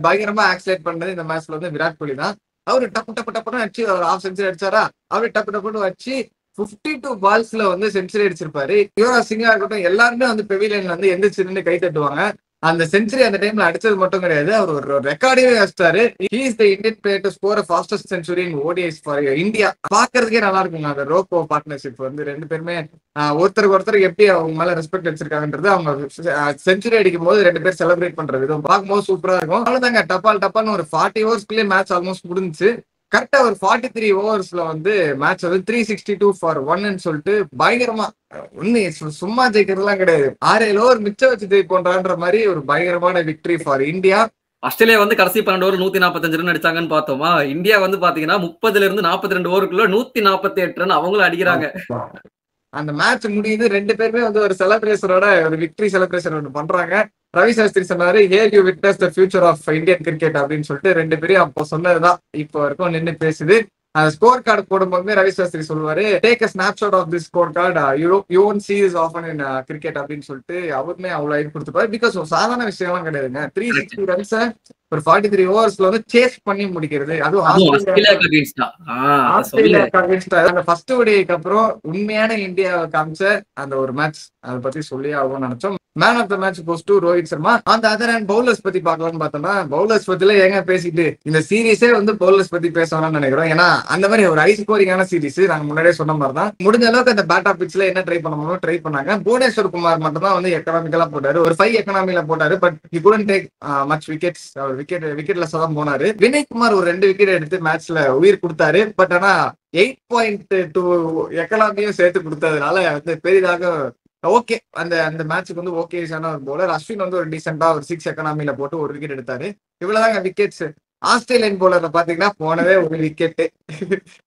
பயங்கரமா ஆக்சிலேட் பண்ணது இந்த மேட்ச்ல வந்து விராட் கோலி தான். அவரு டப்புன்னு அடிச்சு ஒரு ஹாஃப் செஞ்சுரி அடிச்சாரா, அவரு டப்புன்னு வச்சு 52 பால்ஸ்ல வந்து செஞ்சுரி அடிச்சிருப்பாரு. யுவராஜ் சிங்கா இருக்கட்டும் எல்லாருமே வந்து பெவிலியன்ல வந்து எந்திரிச்சு நின்று கை தட்டுவாங்க. அந்த செஞ்சுரி அந்த டைம்ல அடிச்சது மட்டும் கிடையாது, அவர் ஒரு ரெக்கார்டே வச்சிட்டாரு. He is the Indian player to score fastest century in ODIs for India. பாக்குறதுக்கே நல்லா இருக்குங்க அந்த ரோகோ பார்ட்னர்ஷிப் வந்து. 2 பேருமே ஒருத்தருக்கு எப்படி அவங்க மேல ரெஸ்பெக்ட் வச்சிருக்காங்கன்றது, அவங்க செஞ்சுரி அடிக்கும் போது 2 பேர் செலிப்ரேட் பண்றது விதம் பார்க்கும்போது சூப்பரா இருக்கும். அவ்வளவுதாங்க, டப்பால்னு ஒரு 40 ஓவர்ஸ்க்குள்ளே மேட்ச் ஆல்மோஸ்ட் முடிஞ்சுச்சு. கரெக்டா ஒரு 43 ஓவர்ஸ்ல வந்து மேட்ச் வந்து 362 ஃபார் 1ன்னு சொல்லிட்டு பயங்கரமா சும்மா ஜெயிக்கிறதுலாம் கிடையாது, 6-7 ஓவர் மிச்சம் வச்சு ஜெயிப்போன்ற மாதிரி ஒரு பயங்கரமான விக்டரி ஃபார் இந்தியா. ஆஸ்திரேலியா வந்து கடைசி 12 ஓவர் 145 ரன் அடிச்சாங்கன்னு பார்த்தோமா. இந்தியா வந்து பாத்தீங்கன்னா 30ல இருந்து 42 ஓவருக்குள்ள 148 ரன் அவங்களும் அடிக்கிறாங்க. அந்த மேட்ச் முடியுது. 2 பேருமே வந்து ஒரு செலிப்ரேஷனோட ஒரு விக்டரி செலிப்ரேஷன் ஒன்று பண்றாங்க. ரவி சாஸ்திரி சொன்னாரு here you witness the future of Indian cricket அப்படின்னு சொல்லிட்டு 2 பேரும் அப்போ சொன்னதுதான் இப்போ வரைக்கும் நின்று பேசுது. ஸ்கோர் கார்டு போடும்போது ரவி சாஸ்திரி சொல்லுவாரு take a snapshot of this score card you won't see this often in cricket அப்படின்னு சொல்லிட்டு அவருமே அவ்வளவு இது கொடுத்துருப்பாரு. பிகாஸ் சாதாரண விஷயம்லாம் கிடையாதுங்க. 360 ரன்ஸ் ஒரு 43 ஓவர்ஸ்ல வந்து சேஸ் பண்ணி முடிக்கிறது, அதுவும் ஆஸ்திரேலியா ஃபர்ஸ்ட் ஓடிக்கு அப்புறம் உண்மையான இந்தியாவை காமிச்ச அந்த ஒரு மேட்ச், அதை பத்தி சொல்லி ஆகும் நினைச்சோம். Man of the match goes to Rohit Sharma. அந்த அதர் ஹேண்ட் பவுலர்ஸ் பத்தி பார்க்கலாம்னு பார்த்தோம்னா பவுலர்ஸ் பத்தில ஏங்க பேசிட்டு இந்த சீரீஸே வந்து பவுலர்ஸ் பத்தி பேசணும்னு நினைக்கிறோம். ஏன்னா அந்த மாதிரி ஒரு ஹை ஸ்கோரிங்கான சீரீஸ். நாங்க முன்னாடியே சொன்ன மாதிரி தான் முடிஞ்ச அளவுக்கு அந்த பேட் ஆஃப் பிட்ச்ல என்ன ட்ரை பண்ணணுமோ ட்ரை பண்ணாங்க. புவனேஸ்வர் குமார் மட்டும் தான் வந்து எக்கனாமிக்கலா போட்டாரு, ஒரு 5 எக்கனாமில போட்டாரு. But he couldn't take much wickets. அவர் விக்கெட்லெஸ் தான் போனாரு. வினய் குமார் ஒரு 2 விக்கெட் எடுத்து மேட்ச்ல உயிர் கொடுத்தாரு. பட் ஆனா 8.2 எக்கனாமியும் சேர்த்து கொடுத்ததுனால வந்து பெரிதாக ஓகே அந்த அந்த மேட்சுக்கு வந்து ஓகேஷான ஒரு போலர். அஸ்வின் வந்து ஒரு டீசெண்டா ஒரு 6 எக்கனாமில போட்டு ஒரு விக்கெட் எடுத்தாரு. இவ்வளவுதாங்க விக்கெட்ஸ். ஆஸ்திரேலியன் போலர்ல பாத்தீங்கன்னா போனவே ஒரு விக்கெட்டு.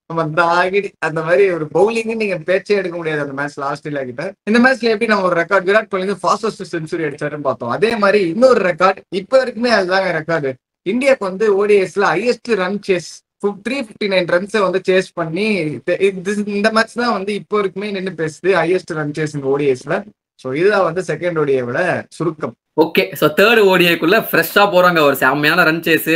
நம்ம தாகிடி அந்த மாதிரி ஒரு பவுலிங் நீங்க பேச்சே எடுக்க முடியாது அந்த மேட்ச்ல ஆஸ்திரேலியா கிட்ட. இந்த மேட்ச்ல எப்படி நம்ம ஒரு ரெக்கார்ட் விராட் கோலி வந்து ஃபாஸ்டஸ்ட் செஞ்சுரி அடிச்சாருன்னு பார்த்தோம். அதே மாதிரி இன்னொரு ரெக்கார்ட் இப்ப வரைக்குமே அதுதாங்க ரெக்கார்டு. இந்தியாவுக்கு வந்து ஓடிஎஸ்ல ஹையஸ்ட் ரன் சேஸ் 359 ரன்ஸை வந்து சேஸ் பண்ணி இந்த மேட்ச் தான் வந்து இப்போ வரைக்குமே நின்று பேசுது ஹையஸ்ட் ரன் சேஸ் இந்த ஓடிஎஸ்ல. சோ இதுதான் வந்து செகண்ட் ஓடியை விட சுருக்கம். ஓகே, சோ தேர்ட் ஓடிஐக்குள்ள ஃப்ரெஷ்ஷா போறாங்க. ஒரு செம்மையான ரன் சேஸ்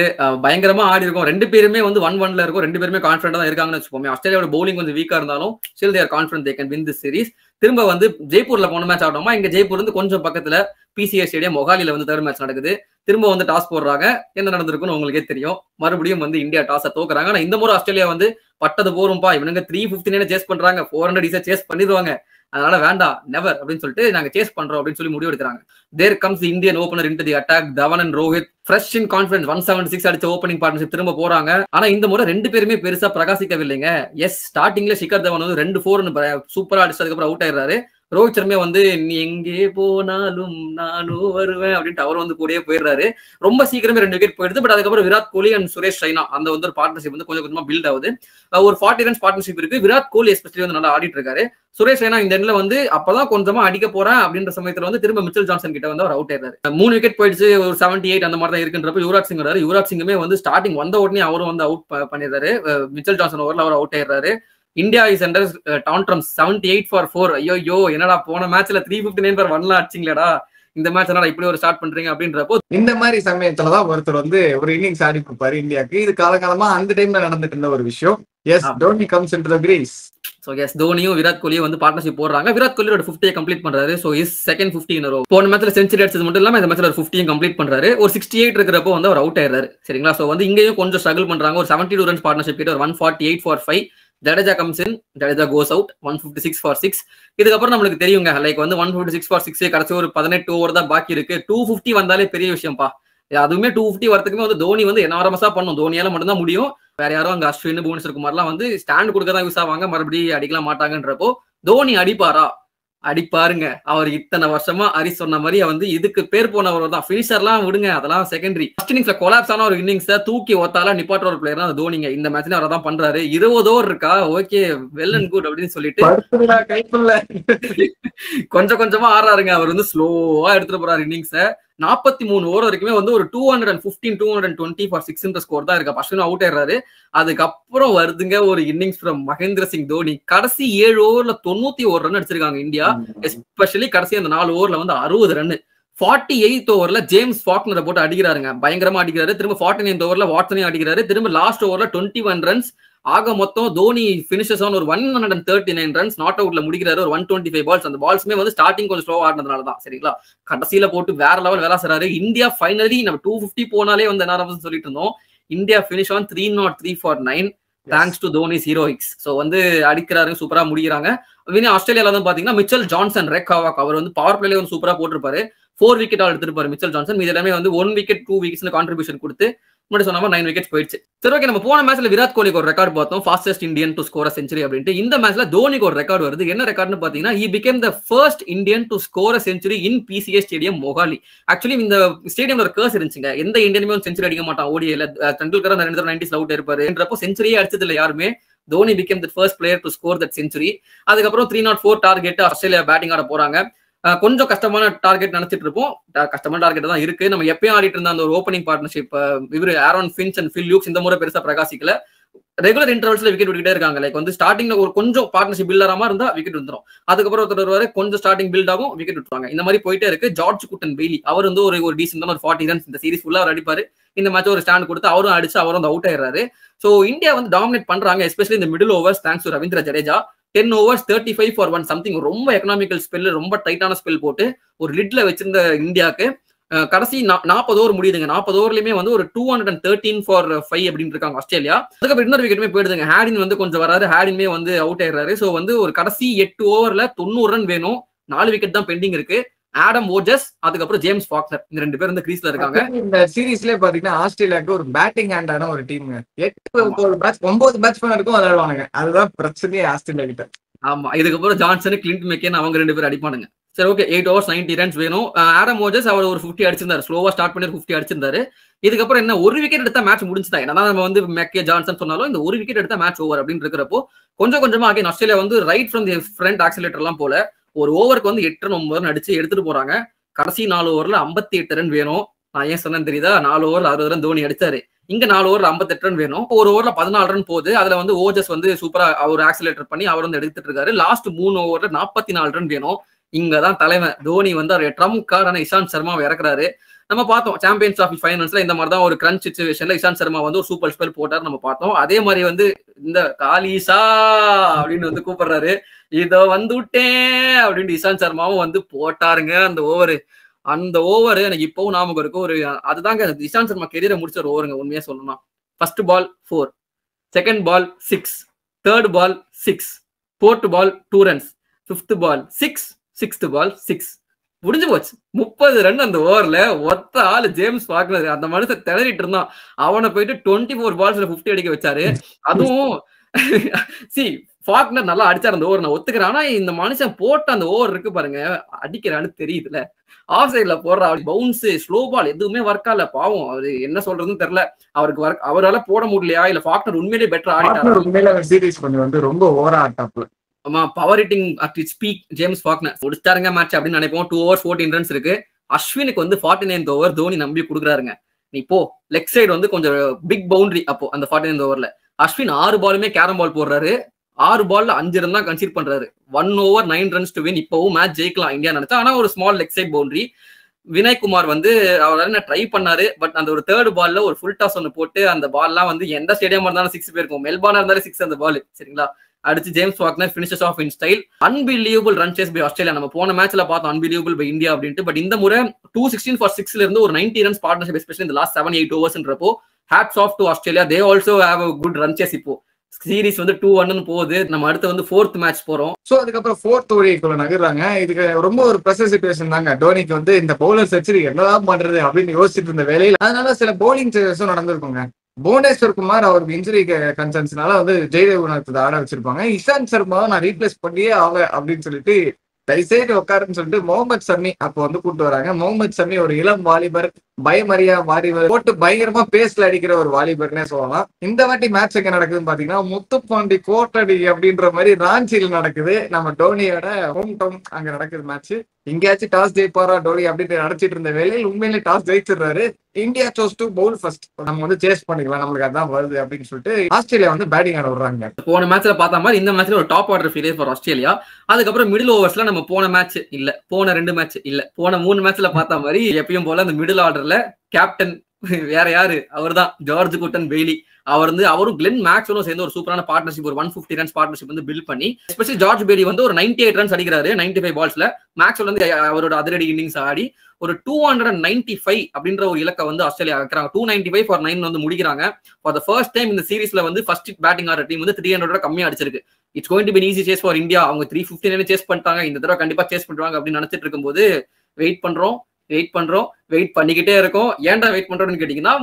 பயங்கரமா ஆடி இருக்கும். 2 பேருமே வந்து 1-1ல இருக்கும். 2 பேருமே கான்ஃபிடண்டா தான் இருக்காங்கன்னு வச்சுக்கோமே. ஆஸ்திரேலியாவோட பவுலிங் கொஞ்சம் வீக்கா இருந்தாலும் still they are confident they can win this series. திரும்ப வந்து ஜெய்ப்பூர்ல போன மேட்ச் ஆடணுமா, இங்க ஜெய்ப்பூர் வந்து கொஞ்சம் பக்கத்துல பிசிஏ ஸ்டேடியம் மொஹாலில வந்து தேர்ட் மேட்ச் நடக்குது. திரும்ப வந்து டாஸ் போடுறாங்க. என்ன நடந்திருக்குன்னு உங்களுக்கே தெரியும். மறுபடியும் வந்து இந்தியா டாஸை தோக்குறாங்க. ஆனா இந்த முறை ஆஸ்திரேலியா வந்து பட்டது போரும்பா, இவனுங்க 359 சேஸ் பண்றாங்க, 400 சேஸ் பண்ணிடுவாங்க, அதனால வேண்டாம் நெவர் அப்படின்னு சொல்லிட்டு நாங்க சேஸ் பண்றோம் அப்படின்னு சொல்லி முடிவு எடுக்கிறாங்க. There comes Indian opener into the attack. Dhawan and Rohit fresh in confidence 176 அடிச்ச ஓப்பனிங் பார்ட்னர்ஷிப் திரும்ப போறாங்க. ஆனா இந்த முறை 2 பேருமே பெருசா பிரகாசிக்கவில்லைங்க. எஸ், ஸ்டார்டிங்ல ஷிகர் தவன் வந்து 2-4 சூப்பரா அடிச்சதுக்கு அப்புறம் அவுட் ஆயிடுறாரு. ரோஹித் சர்மா வந்து நீ எங்கே போனாலும் நானும் வருவேன் அப்படின்ட்டு அவர் வந்து கூடயே போயிடுறாரு. ரொம்ப சீக்கிரமே 2 விக்கெட் போயிடுது. பட் அதுக்கப்புறம் விராட் கோலி அண்ட் சுரேஷ் ரெய்னா அந்த வந்து ஒரு பார்ட்னர்ஷிப் வந்து கொஞ்சம் கொஞ்சமா பில்ட் ஆகுது. ஒரு 40 ரன்ஸ் பார்ட்னர்ஷிப் இருக்கு. விராட் கோலி எஸ்பெஷலி வந்து நல்லா ஆடிட்டு இருக்காரு. சுரேஷ் ரெய்னா இந்த எண்ட்ல வந்து அப்பதான் கொஞ்சமா அடிக்க போறேன் அப்படின்ற சமயத்துல வந்து திரும்ப மிச்சல் ஜான்சன் கிட்ட வந்து அவர் அவுட் ஆயிடுறாரு. 3 விக்கெட் போயிடுச்சு. ஒரு 78 அந்த மாதிரி தான் இருக்குன்றப்ப யுவராஜ் சிங் வராரு. யுவராஜ் சிங்குமே வந்து ஸ்டார்டிங் வந்த உடனே அவரும் வந்து அவுட் பண்ணிடுறாரு. மிச்சல் ஜான்சன் ஓவர்ல அவர் அவுட் ஆயிடுறாரு. India is under tantrums 78 for 4. ஐயோ என்னடா போன மேட்ச்ல 359 for 1 அடிச்சிங்களேடா, இந்த மேட்ச் என்னடா இப்படி ஒரு ஸ்டார்ட் பண்றீங்க அப்படின்றப்போ இந்த மாதிரி சமயத்துலதான் ஒருத்தர் வந்து ஒரு இன்னிங்ஸ் ஆடி கொடுப்பாரு இந்தியாவுக்கு. இது காலகாலமா அந்த டைம்ல நடந்துட்டு இருந்த ஒரு விஷயம். Yes, Dhoni comes into the crease. So yes, தோனியும் விராட் கோலியும் வந்து பார்ட்னர்ஷிப் போடுறாங்க. விராட் கோலி ஒரு 50 கம்ப்ளீட் பண்றாரு. So is second 50 in a row. போன மேட்ச்ல செஞ்சுரி அடிச்சது மட்டும் இல்லாம இந்த மேட்ச்ல ஒரு 50 கம்ப்ளீட் பண்றாரு. ஒரு 68 இருக்கிறப்போ வந்து அவர் அவுட் ஆயிடுறாரு. சரிங்களா? சோ வந்து இங்கேயும் கொஞ்சம் ஸ்ட்ரகிள் பண்றாங்க. ஒரு 72 ரன்ஸ் பார்ட்னர்ஷிப் கிட்ட ஒரு 148 for 5. Jadeja comes in, Jadeja goes out 156 for 6. இதுக்கப்புறம் நம்மளுக்கு தெரியுங்க லைக் வந்து 156 for 6 கடைசி ஒரு 18 ஓவர் தான் பாக்கி இருக்கு. 250 வந்தாலே பெரிய விஷயம்ப்பா. அதுவுமே 250 வரதுக்குமே வந்து தோனி வந்து எனாரமஸா பண்ணும். தோனியால மட்டும்தான் முடியும். வேற யாரும் அங்க அஸ்வின் புவனேஸ்வர் குமார்லாம் வந்து ஸ்டாண்ட் கொடுக்க தான் யூஸ் ஆவாங்க, மறுபடியும் அடிக்கலாம் மாட்டாங்கன்றப்போ தோனி அடிப்பாரா? அடிப்பாருங்க. அவர் இத்தனை வருஷமா ஹரி சொன்ன மாதிரி வந்து இதுக்கு பேர் போனவர் தான். பினிஷர்லாம் விடுங்க, அதெல்லாம் செகண்டரி. ஃபர்ஸ்ட் இன்னிங்ஸ்ல கொலாப்ஸ் ஆன ஒரு இன்னிங்ஸ் தூக்கி ஒத்தால நிப்பாட்டுற ஒரு பிளேயர் தான் தோனிங்க. இந்த மேட்ச்ல அவர் தான் பண்றாரு. 20 ஓவர் இருக்கா, ஓகே வெல் அண்ட் குட் அப்படின்னு சொல்லிட்டு கொஞ்சம் கொஞ்சமா ஆடுறாருங்க. அவர் வந்து ஸ்லோவா எடுத்துட்டு போறாரு இன்னிங்ஸ. 43 ஓவர் வரைக்குமே வந்து ஒரு 215 220 for 6 ஸ்கோர் தான் இருக்கு. அஸ்வின் அவுட் ஆயிடுறாரு. அதுக்கப்புறம் வருதுங்க ஒரு இன்னிங்ஸ் ஃப்ரம் மகேந்திர சிங் தோனி. கடைசி 7 ஓவர்ல 91 ரன் அடிச்சிருக்காங்க இந்தியா. எஸ்பெஷலி கடைசி அந்த 4 ஓவர்ல வந்து 60 ரன். 48th ஓவர்ல ஜேம்ஸ் ஃபாக்னரை போட்டு அடிக்கிறாருங்க, பயங்கரமா அடிக்கிறாரு. திரும்ப 49th ஓவர்ல வாட்சனையும் அடிக்கிறாரு. திரும்ப லாஸ்ட் ஓவர்ல 21 ரன்ஸ். ஆக மொத்தம் தோனி பினிஷஸ் ஆன் ஒரு 139 ரன்ஸ் நாட் அவுட்ல முடிக்கிறாரு. ஒரு 125 பால்ஸ். அந்த பால்ஸ்மே வந்து ஸ்டார்டிங் கொஞ்சம் ஸ்லோவா ஆடினதுனால தான். சரிங்களா? கடைசியில போட்டு வேற லெவல் வேலை செய்றாரு. இந்தியா ஃபைனலி நம்ம 250 போனாலே வந்து என்ன சொல்லிட்டு இருந்தோம். India finish on 303 for 9 thanks to Dhoni's heroics. So வந்து அடிக்கிறாரு, சூப்பரா முடிக்கிறாங்க. ஆஸ்திரேலியால வந்து பாத்தீங்கன்னா மிச்சல் ஜான்சன் ரெக் ஹாவாக் அவர் வந்து பவர் பிளேல வந்து சூப்பரா போட்டிருப்பாரு. 4 விக்கெட் ஆல் எடுத்திருப்பாரு மிச்சல் ஜான்சன். இது எல்லாமே வந்து 1 விக்கெட் 2 விக்கெட்ஸ் கான்ட்ரிபியூஷன் கொடுத்து முன்னாடி சொன்ன மாதிரி 9 விக்கெட்ஸ் போயிடுச்சு. சரி, ஓகே. நம்ம போன மேட்ச்ல விராட் கோலிக்கு ஒரு ரெக்கார்ட் பார்த்தோம், fastest Indian to score century அப்படின்ட்டு. இந்த மேட்ச்ல தோனிக்கு ஒரு ரெக்கார்ட் வருது. என்ன ரெக்கார்ட்னு பாத்தீங்கன்னா he became the first Indian to score a century in PCA stadium Mohali. Actually இந்த ஸ்டேடியம்ல ஒரு கர்ஸ் இருந்துச்சுங்க. எந்த இந்தியனுமே செஞ்சுரி அடிக்க மாட்டான் ஓடிஐல. டெண்டுல்கர் 90s அவுட் இருப்பாரு என்றப்போ செஞ்சுரியே அடிச்சது இல்ல யாருமே. Dhoni became the first player to score that century. அதுக்கப்புறம் 304 டார்கெட் ஆஸ்திரேலியா பேட்டிங் ஆட போறாங்க. கொஞ்சம் கஷ்டமான டார்கெட் நினைச்சிட்டு இருப்போம். கஷ்டமான டார்கெட் தான் இருக்கு. நம்ம எப்பயும் ஆடிட்டு இருந்த அந்த ஒரு ஓப்பனிங் பார்ட்னர்ஷிப் இவரு ஆரோன் ஃபின்ச் அண்ட் ஃபில் லியூக்ஸ் இந்த முறை பெருசா பிரகாசிக்கல. ரெகுலர் இன்டர்வல்ஸ்ல விக்கெட் விட்டுட்டே இருக்காங்க. லைக் வந்து ஸ்டார்டிங்ல ஒரு கொஞ்சம் பார்ட்னர்ஷிப் பில்ட் ஆகாம இருந்தா விக்கெட் வந்துடும். அதுக்கப்புறம் ஒருத்தர் வருவாரு, கொஞ்சம் ஸ்டார்டிங் பில்ட் ஆகும், விக்கெட் விட்டுருவாங்க. இந்த மாதிரி போயிட்டே இருக்கு. ஜார்ஜ் குட்டன் பெய்லி அவர் வந்து ஒரு டீசென்டான ஒரு 40 ரன்ஸ் இந்த சீரிஸ் ஃபுல்லா அவர் அடிப்பாரு. இந்த மேட்ச் ஒரு ஸ்டாண்ட் கொடுத்து அவரும் அடிச்சு அவரும் வந்து அவுட் ஆயிடுறாரு. சோ இந்தியா வந்து டாமினேட் பண்றாங்க, எஸ்பெஷலி இந்த middle overs. Thanks to Ravindra Jadeja 10 overs 35 for 1 something ரொம்ப எக்கனாமிக்கல் ஸ்பெல், ரொம்ப டைட்டான ஸ்பெல் போட்டு ஒரு லிட்ல வச்சிருந்த இந்தியாவுக்கு கடைசி 40 ஓவர் முடியுதுங்க. 40 ஓவர்லயுமே வந்து ஒரு 213 for 5 அப்படின்னு இருக்காங்க ஆஸ்திரேலியா. அதுக்கப்புறம் இன்னொரு விக்கெட்டுமே போயிடுதுங்க. ஹேடின் வந்து கொஞ்சம் வராரு, ஹேடின்மே வந்து அவுட் ஆயிடுறாரு. சோ வந்து ஒரு கடைசி 8 ஓவர்ல 90 ரன் வேணும், 4 விக்கெட் தான் பெண்டிங் இருக்கு. ஆடம் ஓஜஸ் அதுக்கப்புறம் ஜேம்ஸ் ஃபாக்னர் இந்த 2 பேர் வந்து கிரீஸ்ல இருக்காங்க. இந்த சீரீஸ்லயே பாத்தீங்கன்னா ஆஸ்திரேலியாவுக்கு ஒரு பேட்டிங் ஹேண்டான ஒரு டீமுங்க. 9 பேட்ஸ்மேன் இருக்கும் விளையாடுவானுங்க. அதுதான் பிரச்சனையே ஆஸ்திரேலியா கிட்ட. ஆமா, இதுக்கப்புறம் ஜான்சன், கிளின்ட் மெக்கேன் அவங்க 2 பேர் அடிப்பானுங்க. சரி, ஓகே. 8 overs 90 ரன்ஸ் வேணும். ஆடம் ஓஜஸ் அவர் ஒரு 50 அடிச்சிருந்தாரு, ஸ்லோவா ஸ்டார்ட் பண்ணி 50 அடிச்சிருந்தாரு. இதுக்கப்புறம் என்ன, ஒரு விக்கெட் எடுத்தா மேட்ச் முடிஞ்சுதான். ஏன்னா நம்ம வந்து மெக்கே ஜான்சன் சொன்னாலும் இந்த ஒரு விக்கெட் எடுத்தா மேட்ச் ஓவர் அப்படின்னு இருக்கிறப்போ கொஞ்சம் கொஞ்சமா அகைன் ஆஸ்திரேலியா வந்து right from the front accelerator எல்லாம் போல ஒரு ஓவருக்கு வந்து 8 ரன் 9 ரன் அடிச்சு எடுத்துட்டு போறாங்க. கடைசி 4 ஓவர்ல 58 ரன் வேணும். நான் ஏன் சொன்னேன்னு தெரியுதா? 4 ஓவர்ல 60 ரன் தோனி அடிச்சாரு. இங்க 4 ஓவர்ல 58 ரன் வேணும். ஒரு ஓவர்ல 14 ரன் போகுது. அதுல வந்து ஓஜஸ் வந்து சூப்பரா அவர் ஆக்சிலேட்டர் பண்ணி அவர் வந்து எடுத்துட்டு இருக்காரு. லாஸ்ட் 3 ஓவர்ல 44 ரன் வேணும். இங்கதான் தலைமை தோனி வந்து அவர் ட்ரம்ப் கார்டான இஷாந்த் சர்மாவை இறக்குறாரு. நம்ம பார்த்தோம் சாம்பியன்ஸ் ஆஃப் ஃபைனல்ஸ்ல இந்த மாதிரி தான் ஒரு கிரன்ச் சிச்சுவேஷன்ல இஷாந்த் சர்மா வந்து ஒரு சூப்பர் ஸ்பெல் போட்டார், நம்ம பார்த்தோம். அதே மாதிரி வந்து இந்த காலிசா அப்படின்னு வந்து கூப்பிடுறாரு, இதோ வந்துட்டேன் அப்படின்னு இஷாந்த் சர்மாவும் வந்து போட்டாருங்க அந்த ஓவரு. அந்த ஓவர் எனக்கு இப்பவும் ஞாபகம் இருக்கு. ஒரு அதுதாங்க இஷாந்த் சர்மா கெரியரை முடிச்ச ஒரு ஓவருங்க உண்மையா சொல்லணும். First ball 4, second ball 6, third ball 6, fourth ball 2 runs, fifth ball 6, sixth ball 6. முடிஞ்சு போச்சு. 30 ரன் அந்த ஓவர்ல. ஒத்த ஆளு ஜேம்ஸ் ஃபாக்னர், அந்த மனுஷன் திணறிட்டு இருந்தான். அவனை போயிட்டு 24 balls 50 அடிக்க வச்சாரு. அதுவும் ஃபாக்னர் நல்லா அடிச்சாரு அந்த ஓவர், நான் ஒத்துக்கிறேன். ஆனா இந்த மனுஷன் போட்ட அந்த ஓவர் இருக்கு பாருங்க, அடிக்கிறான்னு தெரியுதுல, ஆஃப் சைட்ல போடுற பவுன்ஸ், ஸ்லோ பால் எதுவுமே ஒர்க் ஆகல. பாவம், அவரு என்ன சொல்றதுன்னு தெரியல. அவருக்கு அவரால போட முடியலையா இல்ல ஃபாக்னர் உண்மையிலேயே பெட்டர் ஆடிட்டாரு? உண்மையில சீரிஸ் பண்ணி வந்து ரொம்ப ஓவரா ஆட்டாப்ல. ஆமா, power hitting at its peak James Faulkner. முடிச்சாருங்க மேட்ச் அப்படின்னு நினைப்போம். 2 overs 14 runs இருக்கு. அஸ்வினுக்கு வந்து 49th ஓவர் தோனி நம்பி கொடுக்குறாருங்க. நீ போ லெக் சைடு வந்து கொஞ்சம் பிக் பவுண்டரி. அப்போ அந்த 49th ஓவர்ல அஸ்வின் 6 பாலுமே கேரம் பால் போடுறாரு. 6 பால்ல 5 ரன் தான் கன்சிடர் பண்றாரு. 1 over 9 runs டு வின். இப்பவும் மேட்ச் ஜெயிக்கலாம் இந்தியா நினைச்சா. ஆனா ஒரு small leg side boundary. Vinay Kumar வந்து அவரால் ட்ரை பண்ணாரு. பட் அந்த ஒரு தேர்ட் பால்ல ஒரு ஃபுல் டாஸ் ஒன்று போட்டு அந்த பால்லாம் வந்து எந்த ஸ்டேடியம் இருந்தாலும் 6 போயிருக்கும். மெல்பார்னா இருந்தாலும் 6 அந்த பால். சரிங்களா? அடிச்சு James Faulkner finishes off in style. Unbelievable run chase by Australia. நம்ம போன மேட்ச்ல பார்த்தோம் unbelievable by India அப்படின்ட்டு. பட் இந்த முறை 216 for 6ல இருந்து ஒரு 90 runs பார்ட்னர்ஷிப், எஸ்பெஷலி இந்த லாஸ்ட் 7-8 ஓவர்ஸ்ன்றப்போ hats off to Australia. They also have a good run chase. இப்போ சீரிஸ் வந்து 2-1 போகுது. நம்ம அடுத்து வந்து 4th மேட்ச் போறோம். சோ அதுக்கப்புறம் 4th ஓவருக்குள்ள நகர்றாங்க. இதுக்கு ரொம்ப ஒரு ப்ரெஷர் சிச்சுவேஷன் தாங்க. டோனிக்கு வந்து இந்த பவுலர் வச்சு என்னதான் பண்றது அப்படின்னு யோசிச்சுட்டு இருந்த வேலையில் அதனால சில பவுலிங் சேஞ்சஸும் நடந்திருக்குங்க. புவனேஸ்வர் குமார் அவருக்கு இன்ஜுரி கன்சர்ன்ஸ்னால வந்து ஜெயதேவ் ஆட வச்சிருப்பாங்க. இஷாந்த் சர்மாவை நான் ரீப்ளேஸ் பண்ணியே அப்படின்னு சொல்லிட்டு தயவுசெய்து உட்காருன்னு சொல்லிட்டு முகமது சமி அப்போ வந்து கூப்பிட்டு வராங்க. முகமது சமி ஒரு இளம் வாலிபர், பயமறியா வாலிபர், போட்டு பயங்கரமா பேஸ்ல அடிக்கிற ஒரு வாலிபர்னே சொல்லலாம். இந்த வாட்டி மேட்ச் எங்க நடக்குதுன்னு பாத்தீங்கன்னா முத்துப்பாண்டி கோட்டடி அப்படின்ற மாதிரி ராஞ்சியில் நடக்குது. நம்ம டோனியோட ஹோம் டவுன் அங்க நடக்குது மேட்ச். எங்கேயாச்சும் டாஸ் ஜெயிப்பாரா டோனி அப்படின்னு நினைச்சிட்டு இருந்த வேலையில் உண்மையிலே டாஸ் ஜெயிச்சிடுறாரு. India chooses to bowl first. நம்ம வந்து சேஸ் பண்ணிக்கலாம், நம்மளுக்கு அதான் வருது அப்படின்னு சொல்லிட்டு ஆஸ்திரேலியா வந்து பேட்டிங் ஆட விடுறாங்க. போன மேட்ச்ல பார்த்த மாதிரி இந்த மேட்ச்ல ஒரு top order fielder for Australia. அதுக்கப்புறம் மிடில் ஓவர்ஸ்ல நம்ம போன மேட்ச் இல்ல, போன 2 மேட்ச் இல்ல, போன 3 மேட்ச்ல பார்த்த மாதிரி எப்பயும் போல அந்த மிடில் ஆர்டர்ல கேப்டன் வேற யாரு, அவர் தான் ஜார்ஜ் குட்டன் பெய்லி. அவர் வந்து அவரும் கிளென் மேக்ஸ்வெலும் சேர்ந்து ஒரு சூப்பரான பார்ட்னர்ஷிப், ஒரு 150 runs பார்ட்னர்ஷிப் வந்து பில்ட் பண்ணி, எஸ்பெஷலி ஜார்ஜ் பெய்லி வந்து ஒரு 98 runs அடிக்கிறாரு 95 balls. மேக்ஸ்வெல் வந்து அவரோட அதிரடி இன்னிங்ஸ் ஆடி ஒரு 295 அப்படின்ற ஒரு இலக்கை வந்து ஆஸ்திரேலியா வைக்கிறாங்க. 295 for 9 வந்து முடிக்கிறாங்க. ஃபார் த ஃபர்ஸ்ட் டைம் இந்த சீரிஸ்ல வந்து ஃபர்ஸ்ட் பேட்டிங் ஆடுற டீம் வந்து 300 கம்மியா அடிச்சிருக்கு. It's going to be easy chase for India. அவங்க 359 சேஸ் பண்ணிட்டாங்க. இந்த தடவை கண்டிப்பா சேஸ் பண்ணுவாங்க அப்படின்னு நினைச்சிட்டு இருக்கும்போது வெயிட் வெயிட் பண்ணிக்கிட்டே இருக்கும். ஏன்டா வெயிட் பண்றோம்னு கேட்டீங்கன்னா